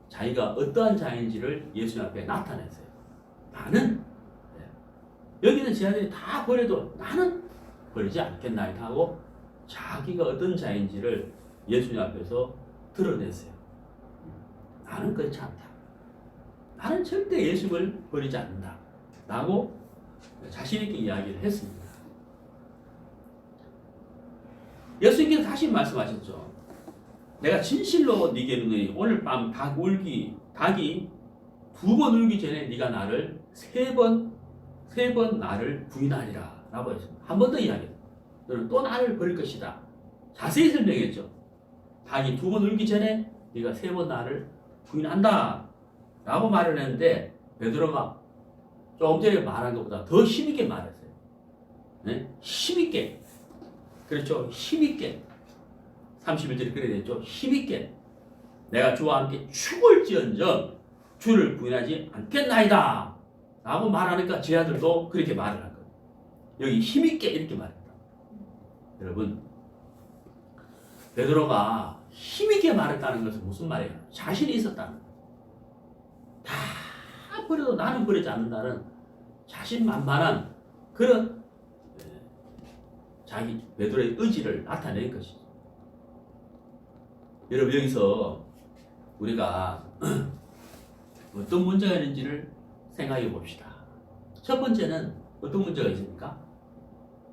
자기가 어떠한 자인지를 예수님 앞에 나타냈어요. 나는 여기는 제자들이 다 버려도 나는 버리지 않겠나이다 하고 자기가 어떤 자인지를 예수님 앞에서 드러냈어요. 나는 그렇지 않다. 나는 절대 예수를 버리지 않는다 라고 자신 있게 이야기를 했습니다. 예수님께서 다시 말씀하셨죠. 내가 진실로 네게 이르노니 오늘 밤 닭이 2번 울기 전에 네가 나를 세 번 나를 부인하리라 라고 했습니다. 한 번 더 이야기했어요. 너는 또 나를 버릴 것이다. 자세히 설명했죠. 닭이 2번 울기 전에 네가 3번 나를 부인한다 라고 말을 했는데 베드로가 조금 전에 말한 것보다 더 힘있게 말했어요. 네? 힘있게. 그렇죠. 힘있게. 31절에 그래 됐죠. 힘있게. 내가 주와 함께 죽을지언정 주를 부인하지 않겠나이다 라고 말하니까 제자들도 그렇게 말을 한 거예요. 여기 힘있게 이렇게 말했다. 여러분, 베드로가 힘있게 말했다는 것은 무슨 말이에요? 자신이 있었다는 거예요. 다 버려도 나는 버리지 않는다는 자신만만한 그런 자기 베드로의 의지를 나타낸 것이죠. 여러분, 여기서 우리가 어떤 문제가 있는지를 생각해 봅시다. 첫 번째는 어떤 문제가 있습니까?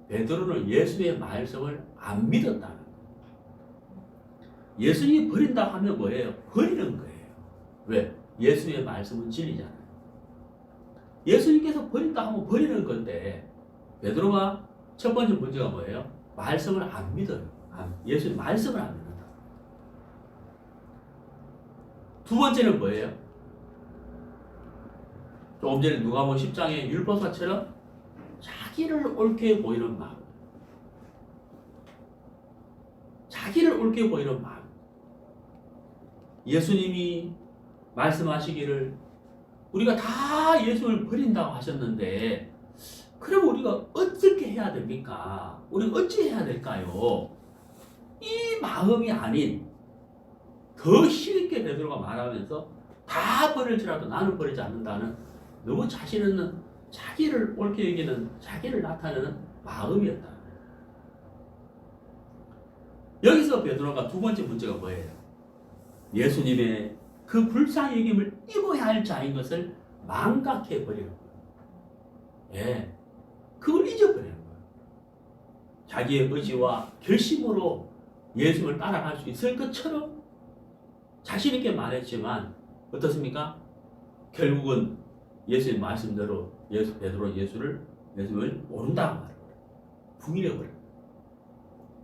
베드로는 예수의 말씀을 안 믿었다는 거예요. 예수님이 버린다 하면 뭐예요? 버리는 거예요. 왜? 예수의 말씀은 진리잖아요. 예수님께서 버린다 하면 버리는 건데 베드로가 첫 번째 문제가 뭐예요? 말씀을 안 믿어요. 예수님 말씀을 안 믿는다. 두 번째는 뭐예요? 조금 전에 누가복음 10장의 율법사처럼 자기를 옳게 보이는 마음. 자기를 옳게 보이는 마음. 예수님이 말씀하시기를 우리가 다 예수를 버린다고 하셨는데 그럼 우리가 어떻게 해야 됩니까? 우리가 어찌 해야 될까요? 이 마음이 아닌 더 힘있게 베드로가 말하면서 다 버릴지라도 나는 버리지 않는다는 너무 자신 있는 자기를 옳게 여기는 자기를 나타내는 마음이었다. 여기서 베드로가 두 번째 문제가 뭐예요? 예수님의 그 불쌍히 여김을 입어야 할 자인 것을 망각해 버리는 거예요. 예, 그걸 잊어버리는 거예요. 자기의 의지와 결심으로 예수님을 따라갈 수 있을 것처럼 자신 있게 말했지만 어떻습니까? 결국은 예수님 말씀대로 베드로 예수님을 모른다고 말해요. 부인해버려요.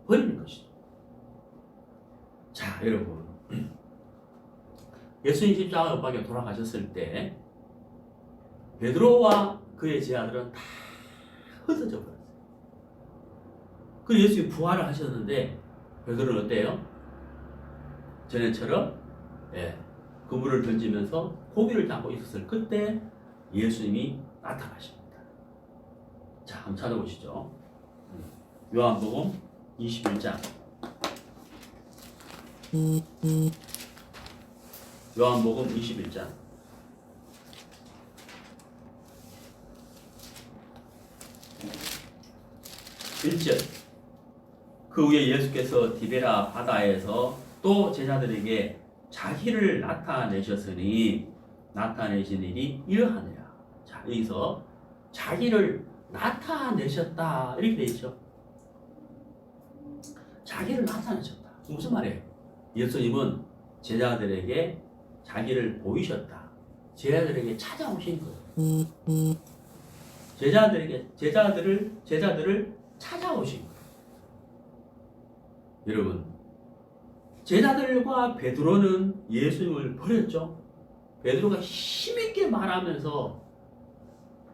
버리는 것이죠. 자, 여러분. 예수님 십자가 못 박혀 돌아가셨을 때 베드로와 그의 제자들은 다 흩어져 버렸어요. 그 예수님이 부활을 하셨는데 베드로는 어때요? 전에처럼 그물을 던지면서 고기를 잡고 있었을 그때 예수님이 나타나십니다. 자, 한번 찾아보시죠. 요한복음 21장. 요한복음 21장. 1절. 그 후에 예수께서 디베라 바다에서 또 제자들에게 자기를 나타내셨으니 나타내신 일이 이러하니라. 자, 여기서 자기를 나타내셨다 이렇게 되어 있죠. 자기를 나타내셨다. 무슨 말이에요? 예수님은 제자들에게 자기를 보이셨다. 제자들에게 찾아오신 거예요. 제자들을 찾아오신 거예요. 여러분, 제자들과 베드로는 예수님을 버렸죠. 베드로가 힘있게 말하면서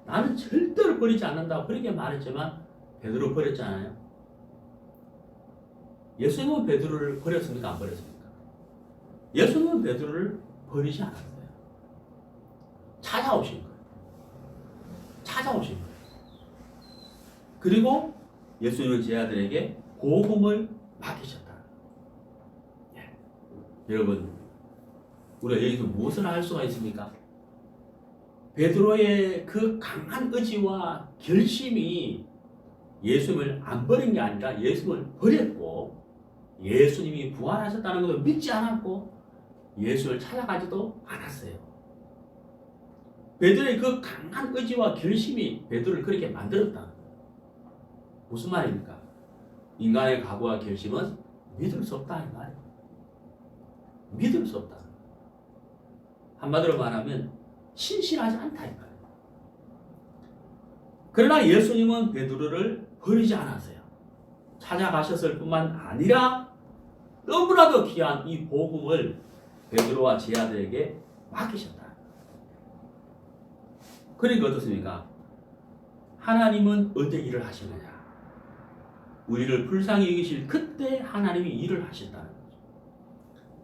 나는 절대로 버리지 않는다 그렇게 말했지만 베드로 버렸잖아요. 예수님은 베드로를 버렸습니까? 안 버렸습니까? 예수님은 베드로를 버리지 않았어요. 찾아오신 거예요. 찾아오신 거예요. 그리고 예수님은 제자들에게 복음을 맡기셨다. 여러분, 우리가 여기서 무엇을 할 수가 있습니까? 베드로의 그 강한 의지와 결심이 예수님을 안 버린 게 아니라 예수님을 버렸고 예수님이 부활하셨다는 것을 믿지 않았고 예수를 찾아가지도 않았어요. 베드로의 그 강한 의지와 결심이 베드로를 그렇게 만들었다. 무슨 말입니까? 인간의 각오와 결심은 믿을 수 없다 이 말이에요. 믿을 수 없다. 한마디로 말하면 신실하지 않다 이 말이에요. 그러나 예수님은 베드로를 버리지 않았어요. 찾아가셨을 뿐만 아니라 너무나도 귀한 이 복음을 베드로와 제자들에게 맡기셨다. 그러니까 어떻습니까? 하나님은 언제 일을 하시느냐? 우리를 불쌍히 여기실 그때 하나님이 일을 하신다는 거죠.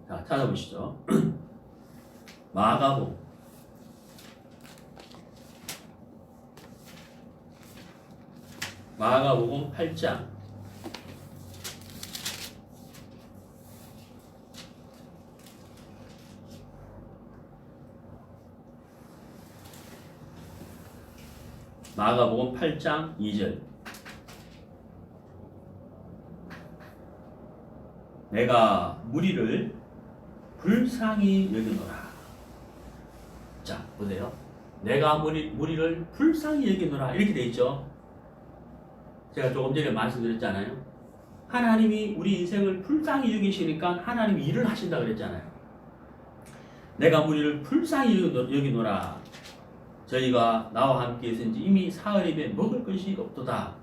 자, 찾아보시죠. 마가복음 8장. 마가복음 8장 2절. 내가 무리를 불쌍히 여기노라. 자, 보세요. 내가 무리를 불쌍히 여기노라. 이렇게 돼 있죠. 제가 조금 전에 말씀드렸잖아요. 하나님이 우리 인생을 불쌍히 여기시니까 하나님이 일을 하신다 그랬잖아요. 내가 무리를 불쌍히 여기노라. 저희가 나와 함께 있은지 이미 사흘임에 먹을 것이 없도다.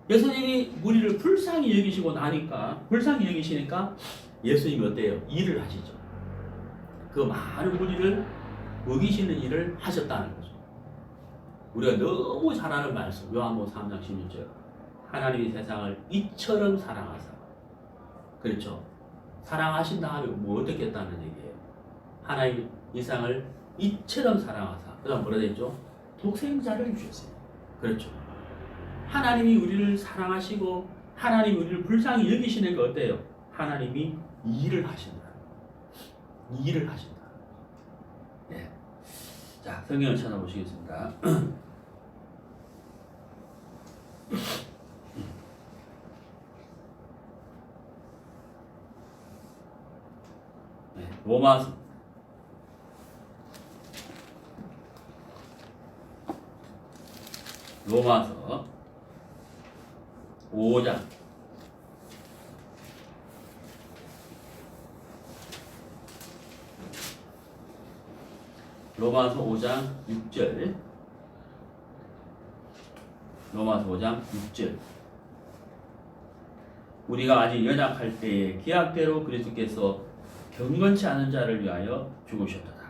예수님이 우리를 불쌍히 여기시고 나니까, 불쌍히 여기시니까 예수님이 어때요? 일을 하시죠. 그 많은 무리를 먹이시는 일을 하셨다는 거죠. 우리가 너무 잘 아는 말씀, 요한복음 3장 16절. 하나님이 세상을 이처럼 사랑하사. 그렇죠. 사랑하신 다음에 뭐 어떻게 했다는 얘기예요? 하나님 이 세상을 이처럼 사랑하사. 그 다음 뭐라 되죠? 독생자를 주셨어요. 그렇죠. 하나님이 우리를 사랑하시고 하나님이 우리를 불쌍히 여기시는 게 어때요? 하나님이 일을 하신다. 일을 하신다. 네. 자, 성경을 찾아보시겠습니다. 네, 로마서 5장 로마서 5장 6절. 로마서 5장 6절. 우리가 아직 연약할 때에 계약대로 그리스도께서 경건치 않은 자를 위하여 죽으셨도다.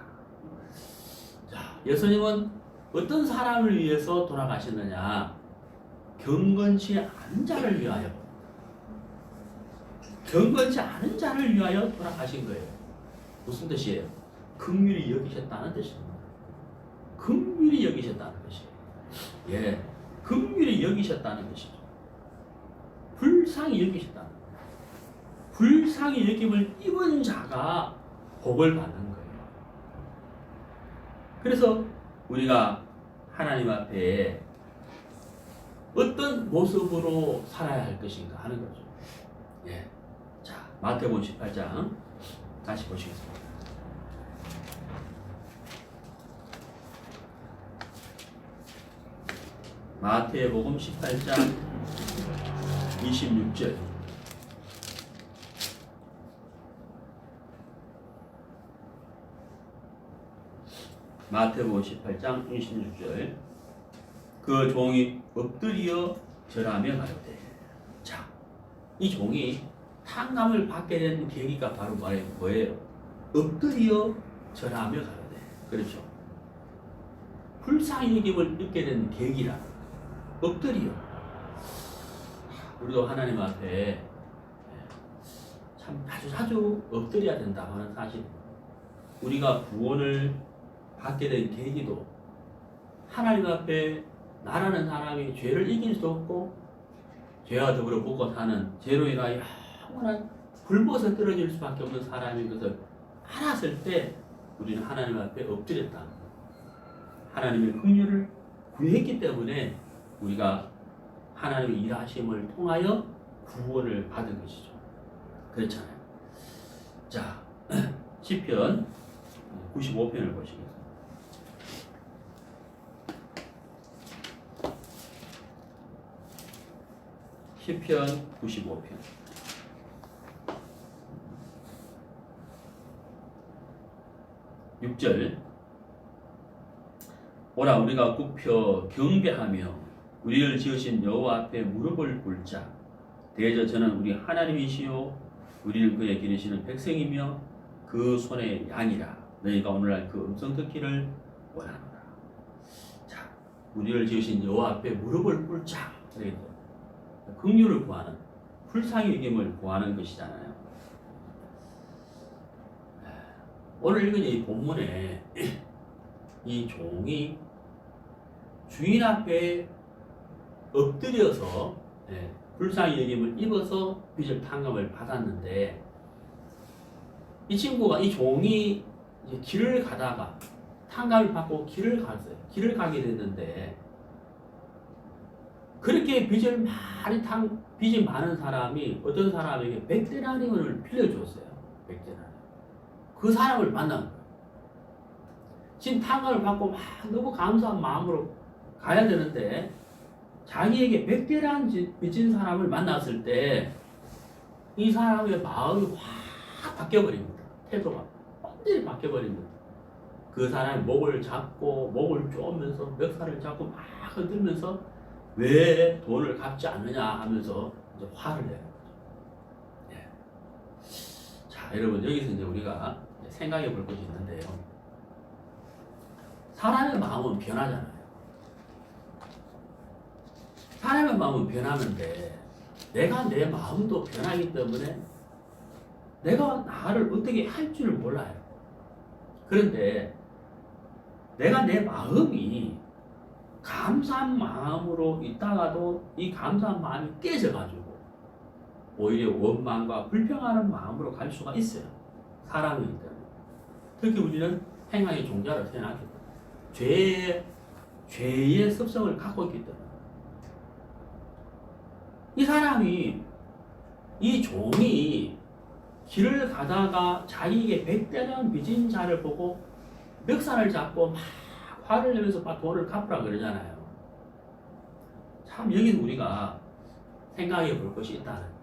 자, 예수님은 어떤 사람을 위해서 돌아가셨느냐? 경건치 않은 자를 위하여. 경건치 않은 자를 위하여 돌아가신 거예요. 무슨 뜻이에요? 긍휼히 여기셨다는 뜻입니다. 긍휼히 여기셨다는 뜻이에요. 예, 긍휼히 여기셨다는 뜻이죠. 불쌍히 여기셨다는 거예요. 불쌍히 여김을 입은 자가 복을 받는 거예요. 그래서 우리가 하나님 앞에 어떤 모습으로 살아야 할 것인가 하는 거죠. 예. 자, 마태복음 18장 다시 보시겠습니다. 마태복음 18장 26절. 마태복음 18장 26절. 그 종이 엎드려 절하며 가로되. 자, 이 종이 탕감을 받게 된 계기가 바로 뭐예요? 엎드려 절하며 가로되. 그렇죠. 불쌍히 여김을 느끼게 된 계기라. 엎드려. 우리도 하나님 앞에 참 자주 엎드려야 된다고 하는 사실. 우리가 구원을 받게 된 계기도 하나님 앞에 나라는 사람이 죄를 이길 수 없고 죄와 더불어 먹고 사는 죄로 인하여 영원한 굴벗어 떨어질 수밖에 없는 사람인 것을 알았을 때 우리는 하나님 앞에 엎드렸다. 하나님의 긍휼을 구했기 때문에 우리가 하나님의 일하심을 통하여 구원을 받은 것이죠. 그렇잖아요. 자, 시편 95편을 보시겠습니다. 시편 95편 6절. 오라 우리가 굽혀 경배하며 우리를 지으신 여호와 앞에 무릎을 꿇자. 대저 저는 우리 하나님이시요 우리는 그의 기르시는 백성이며 그 손의 양이라. 너희가 오늘날 그 음성 듣기를 원하노라. 자, 우리를 지으신 여호와 앞에 무릎을 꿇자. 긍휼을 구하는, 불쌍히 여김을 구하는 것이잖아요. 오늘 읽은 이 본문에 이 종이 주인 앞에 엎드려서 불쌍히 여김을 입어서 빚을 탕감을 받았는데, 이 친구가, 이 종이 이제 길을 가다가 탕감을 받고 길을 갔어요. 길을 가게 됐는데, 그렇게 빚이 많은 사람이 어떤 사람에게 100데나리온을 빌려줬어요. 100데나리온. 그 사람을 만난 거예요. 지금 탕감을 받고 막 너무 감사한 마음으로 가야 되는데, 자기에게 100데나리온 빚진 사람을 만났을 때 이 사람의 마음이 확 바뀌어버립니다. 태도가 완전히 바뀌어버립니다. 그 사람의 목을 잡고 목을 쪼면서 멱살을 잡고 막 흔들면서 왜 돈을 갚지 않느냐 하면서 이제 화를 내는 거죠. 네. 자, 여러분 여기서 이제 우리가 생각해 볼 것이 있는데요. 사람의 마음은 변하잖아요. 사람의 마음은 변하는데 내가 내 마음도 변하기 때문에 내가 나를 어떻게 할 줄 몰라요. 그런데 내가 내 마음이 감사한 마음으로 있다가도 이 감사한 마음이 깨져가지고 오히려 원망과 불평하는 마음으로 갈 수가 있어요. 사람이기 때문에. 특히 우리는 행악의 종자로 태어났기 때문에 죄의 습성을 갖고 있기 때문에 이 사람이 이 종이 길을 가다가 자기에게 100대는 빚진 자를 보고 멱살을 잡고 막 화를 내면서 막 돈을 갚으라 그러잖아요. 참 여기서 우리가 생각해 볼 것이 있다는 거죠.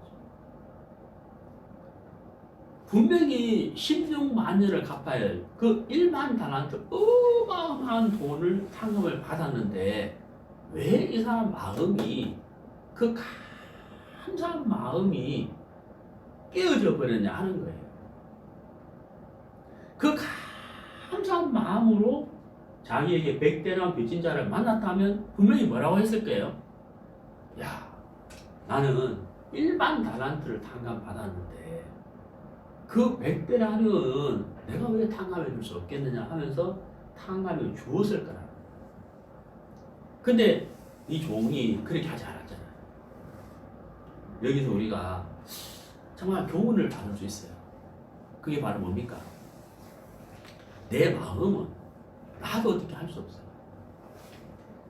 분명히 16만 년을 갚아야 할 그 1만 달란트 어마어마한 돈을 상금을 받았는데 왜 이 사람 마음이 그 감사한 마음이 깨어져 버렸냐 하는 거예요. 그 감사한 마음으로 자기에게 100대나 빚진 자를 만났다면 분명히 뭐라고 했을 거예요? 야, 나는 일반 달란트를 탕감받았는데 그 100대라는 내가 왜 탕감해 줄 수 없겠느냐 하면서 탕감해 주었을 거라. 근데 이 종이 그렇게 하지 않았잖아요. 여기서 우리가 정말 교훈을 받을 수 있어요. 그게 바로 뭡니까? 내 마음은 나도 어떻게 할 수 없어요.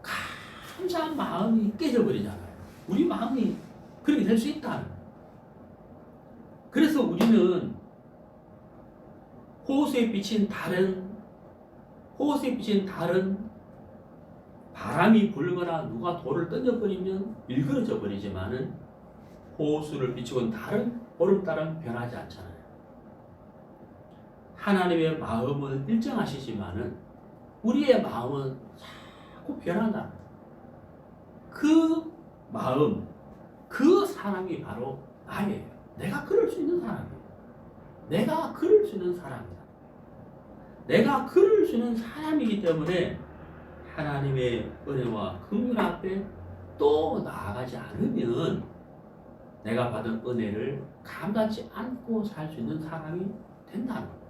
감사한 마음이 깨져버리잖아요. 우리 마음이 그렇게 될 수 있다는. 그래서 우리는 호수에 비친 달은 바람이 불거나 누가 돌을 던져버리면 일그러져 버리지만은 호수를 비추고 달은 보름달은 변하지 않잖아요. 하나님의 마음은 일정하시지만은 우리의 마음은 자꾸 변한다. 그 마음, 그 사람이 바로 나예요. 내가 그럴 수 있는 사람이에요. 내가 그럴 수 있는 사람이다. 내가 그럴 수 있는 사람이기 때문에 하나님의 은혜와 긍휼 앞에 또 나아가지 않으면 내가 받은 은혜를 감당치 않고 살 수 있는 사람이 된다는 거예요.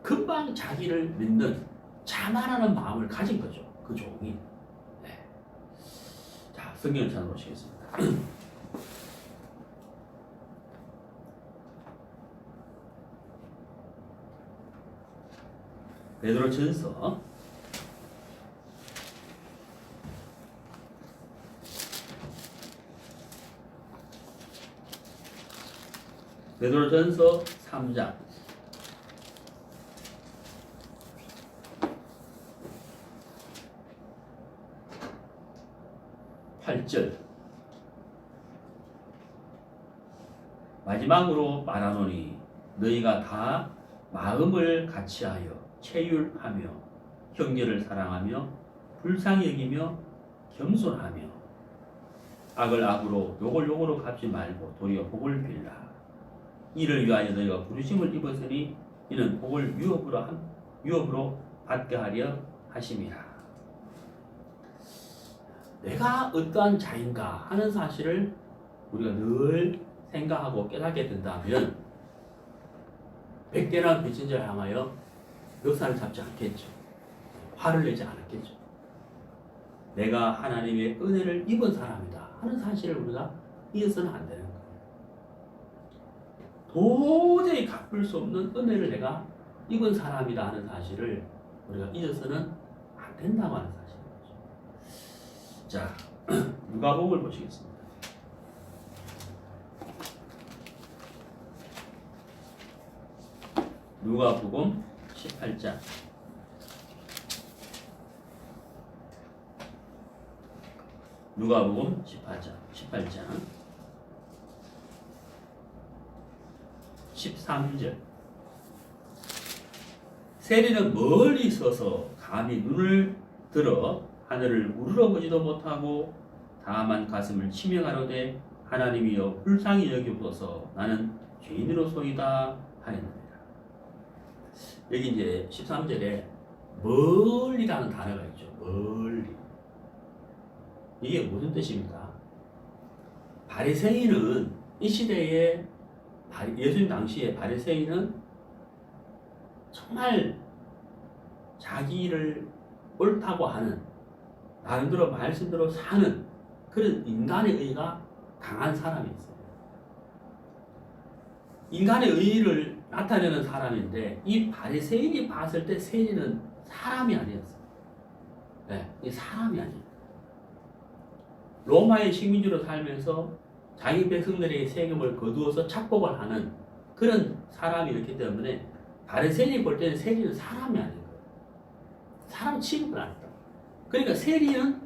금방 자기를 믿는 자만하는 마음을 가진 거죠. 그 종이. 네. 자, 성경을 찾아보시겠습니다. 베드로전서 3장 8절 마지막으로 말하노니 너희가 다 마음을 같이하여 체휼하며 형제를 사랑하며 불쌍히 여기며 겸손하며 악을 악으로 욕을 욕으로 갚지 말고 도리어 복을 빌라. 이를 위하여 너희가 부르심을 입었으니 이는 복을 유업으로 받게 하려 하심이라. 내가 어떠한 자인가 하는 사실을 우리가 늘 생각하고 깨닫게 된다면 100대나 빚진 자를 향하여 멱살을 잡지 않겠죠. 화를 내지 않았겠죠. 내가 하나님의 은혜를 입은 사람이다 하는 사실을 우리가 잊어서는 안 되는 거예요. 도저히 갚을 수 없는 은혜를 내가 입은 사람이다 하는 사실을 우리가 잊어서는 안 된다고 하는 사실이죠. 자, 누가복음을 보시겠습니다. 누가복음 18장 누가복음 18장 13절 세리는 멀리 서서 감히 눈을 들어 하늘을 우러러보지도 못하고 다만 가슴을 치며 가로되 하나님이여 불쌍히 여기옵소서 나는 죄인으로소이다 하였느니라. 여기 이제 13절에 멀리라는 단어가 있죠. 멀리. 이게 무슨 뜻입니까? 바리새인은 이 시대에 예수님 당시에 바리새인은 정말 자기를 옳다고 하는 나름대로 말씀대로 사는 그런 인간의 의가 강한 사람이 있어요. 인간의 의를 나타내는 사람인데 이 바리새인이 봤을 때 세리는 사람이 아니었어요. 네, 이 사람이 아니에요. 로마의 식민지로 살면서 자기 백성들에게 세금을 거두어서 착복을 하는 그런 사람이었기 때문에 바리새인이 볼 때는 세리는 사람이 아닌 거예요. 사람 취급을 안 했다. 그러니까 세리는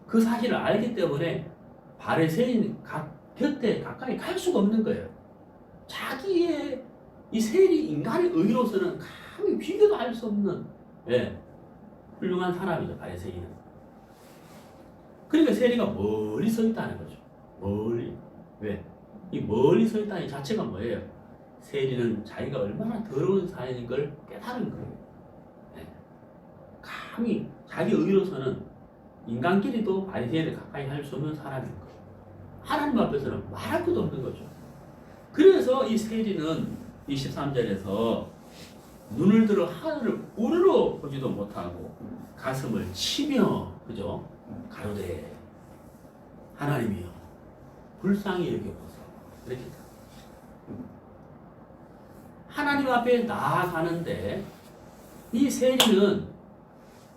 그 사실을 알기 때문에 바리새인 곁에 가까이 갈 수가 없는 거예요. 자기의 이 세리 인간의 의로서는 감히 비교도 할 수 없는 훌륭한 사람이죠. 바리새인은. 그러니까 세리가 멀리 서 있다는 거죠. 멀리. 왜? 이 멀리 서 있다는 자체가 뭐예요? 세리는 자기가 얼마나 더러운 사람인 걸 깨달은 거예요. 감히 자기 의로서는 인간끼리도 바리새인을 가까이 할 수 없는 사람인 거예요. 하나님 앞에서는 말할 것도 없는 거죠. 그래서 이 세리는 23절에서 눈을 들어 하늘을 우러러 보지도 못하고 가슴을 치며 그죠? 가로되 하나님이여 불쌍히 여겨보소서 이렇게 하나님 앞에 나아가는데 이 세리는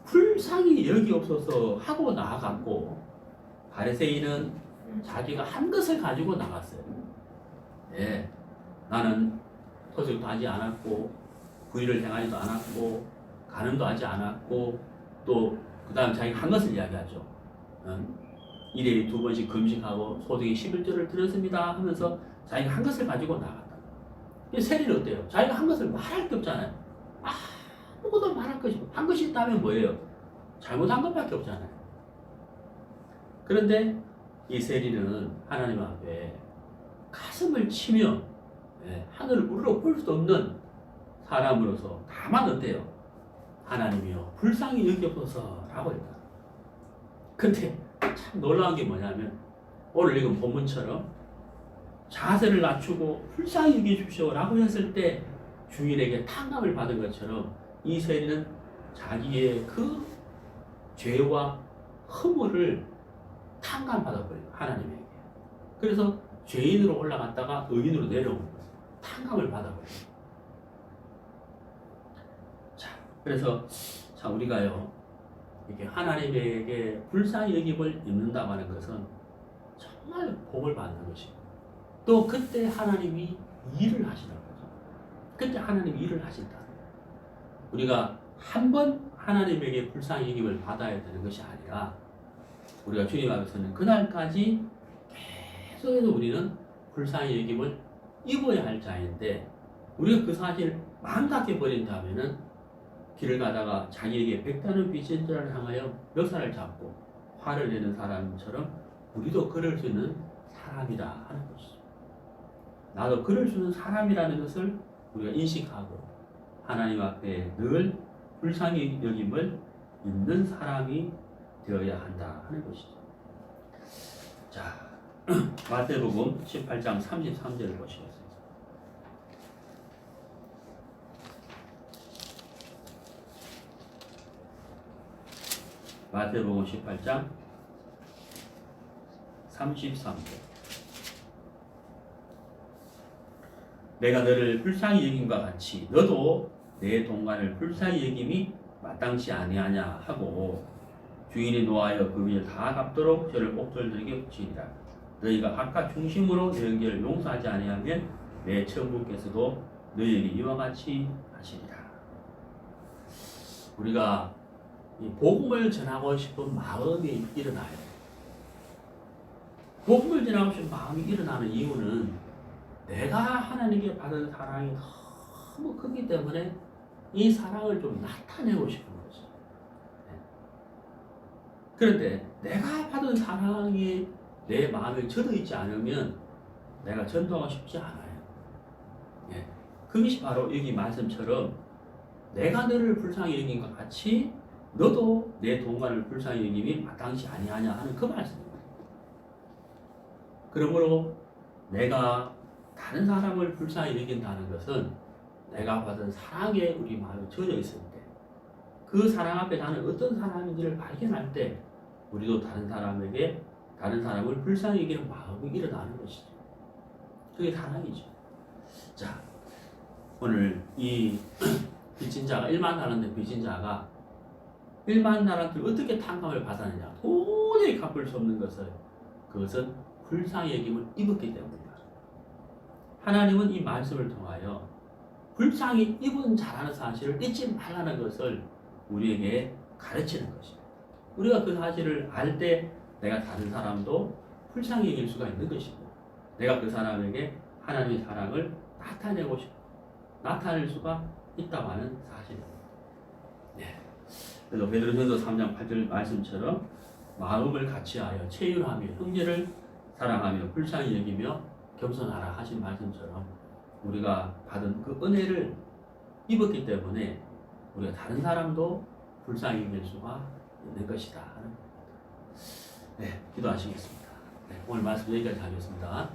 불쌍히 여기옵소서 하고 나아갔고 바리새인은 자기가 한 것을 가지고 나갔어요. 예, 나는 토색도 하지 않았고 구의를 행하지도 않았고 간음도 하지 않았고 또 그 다음 자기가 한 것을 이야기하죠. 일일이 2번씩 금식하고 소득의 11조를 드렸습니다 하면서 자기가 한 것을 가지고 나갔다. 세리는 어때요? 자기가 한 것을 말할 게 없잖아요. 아무것도 말할 것이 없고 한 것이 있다면 뭐예요? 잘못한 것밖에 없잖아요. 그런데 이 세리는 하나님 앞에 가슴을 치며 하늘을 우러러 볼 수도 없는 사람으로서 다만 어때요? 하나님이여 불쌍히 여기옵소서라고 했다. 근데 참 놀라운 게 뭐냐면 오늘 읽은 본문처럼 자세를 낮추고 불쌍히 여기십시오라고 했을 때 주인에게 탕감을 받은 것처럼 이 세리는 자기의 그 죄와 허물을 탕감받아버려요. 하나님에게. 그래서 죄인으로 올라갔다가 의인으로 내려온 거예요. 탕감을 받아버려요. 자, 그래서 자 우리가요 이렇게 하나님에게 불쌍히 여김을 입는다고 하는 것은 정말 복을 받는 것이고 또 그때 하나님이 일을 하시는 거죠. 그때 하나님이 일을 하신다. 우리가 한 번 하나님에게 불쌍히 여김을 받아야 되는 것이 아니라 우리가 주님 앞에서는 그날까지 계속해서 우리는 불쌍히 여김을 입어야 할 자인데 우리가 그 사실을 망각해 버린다면은 길을 가다가 자기에게 백단의 빚진자를 향하여 멱살을 잡고 화를 내는 사람처럼 우리도 그럴 수 있는 사람이다 하는 것이죠. 나도 그럴 수 있는 사람이라는 것을 우리가 인식하고 하나님 앞에 늘 불쌍히 여김을 입는 사람이 되어야 한다 하는 것이죠. 자, 마태복음 18장 33절을 보시겠습니다. 마태복음 18장 33절 내가 너를 불쌍히 여김과 같이 너도 내 동간을 불쌍히 여김이 마땅치 아니하냐 하고 주인이 노하여 그 빚을 다 갚도록 저를 옥돌들에게 붙이리라. 너희가 각각 중심으로 너희를 용서하지 아니하면 내 천부께서도 너희에게 이와 같이 하시리라. 우리가 이 복음을 전하고 싶은 마음이 일어나요. 복음을 전하고 싶은 마음이 일어나는 이유는 내가 하나님께 받은 사랑이 너무 크기 때문에 이 사랑을 좀 나타내고 싶은 거죠. 네. 그런데 내가 받은 사랑이 내 마음에 젖어있지 않으면 내가 전도하고 싶지 않아요. 예. 그것이 바로 여기 말씀처럼 내가 너를 불쌍히 여긴 것 같이 너도 내 동반을 불쌍히 여김이 마땅치 아니하냐 하는 그 말씀입니다. 그러므로 내가 다른 사람을 불쌍히 여긴다는 것은 내가 받은 사랑에 우리 마음이 젖어 있을 때, 그 사랑 앞에 나는 어떤 사람인지를 발견할 때 우리도 다른 사람을 불쌍히 여기는 마음이 일어나는 것이죠. 그게 사랑이죠. 자, 오늘 이 빚진 자가 1만 달란트 빚진 자가 1만 달란트를 어떻게 탕감을 받았느냐, 도저히 갚을 수 없는 그것은 불쌍히 여김을 입었기 때문이다. 하나님은 이 말씀을 통하여 불쌍히 입은 자라는 사실을 잊지 말라는 것을 우리에게 가르치는 것입니다. 우리가 그 사실을 알 때 내가 다른 사람도 불쌍히 여길 수가 있는 것이고, 내가 그 사람에게 하나님의 사랑을 나타낼 수가 있다고 하는 사실입니다. 네. 그래서 베드로전서 3장 8절 말씀처럼 마음을 같이하여 체휼하며 형제를 사랑하며 불쌍히 여기며 겸손하라 하신 말씀처럼 우리가 받은 그 은혜를 입었기 때문에 우리가 다른 사람도 불쌍히 여길 수가 있는 것이다. 네, 기도하시겠습니다. 네, 오늘 말씀 여기까지 하겠습니다.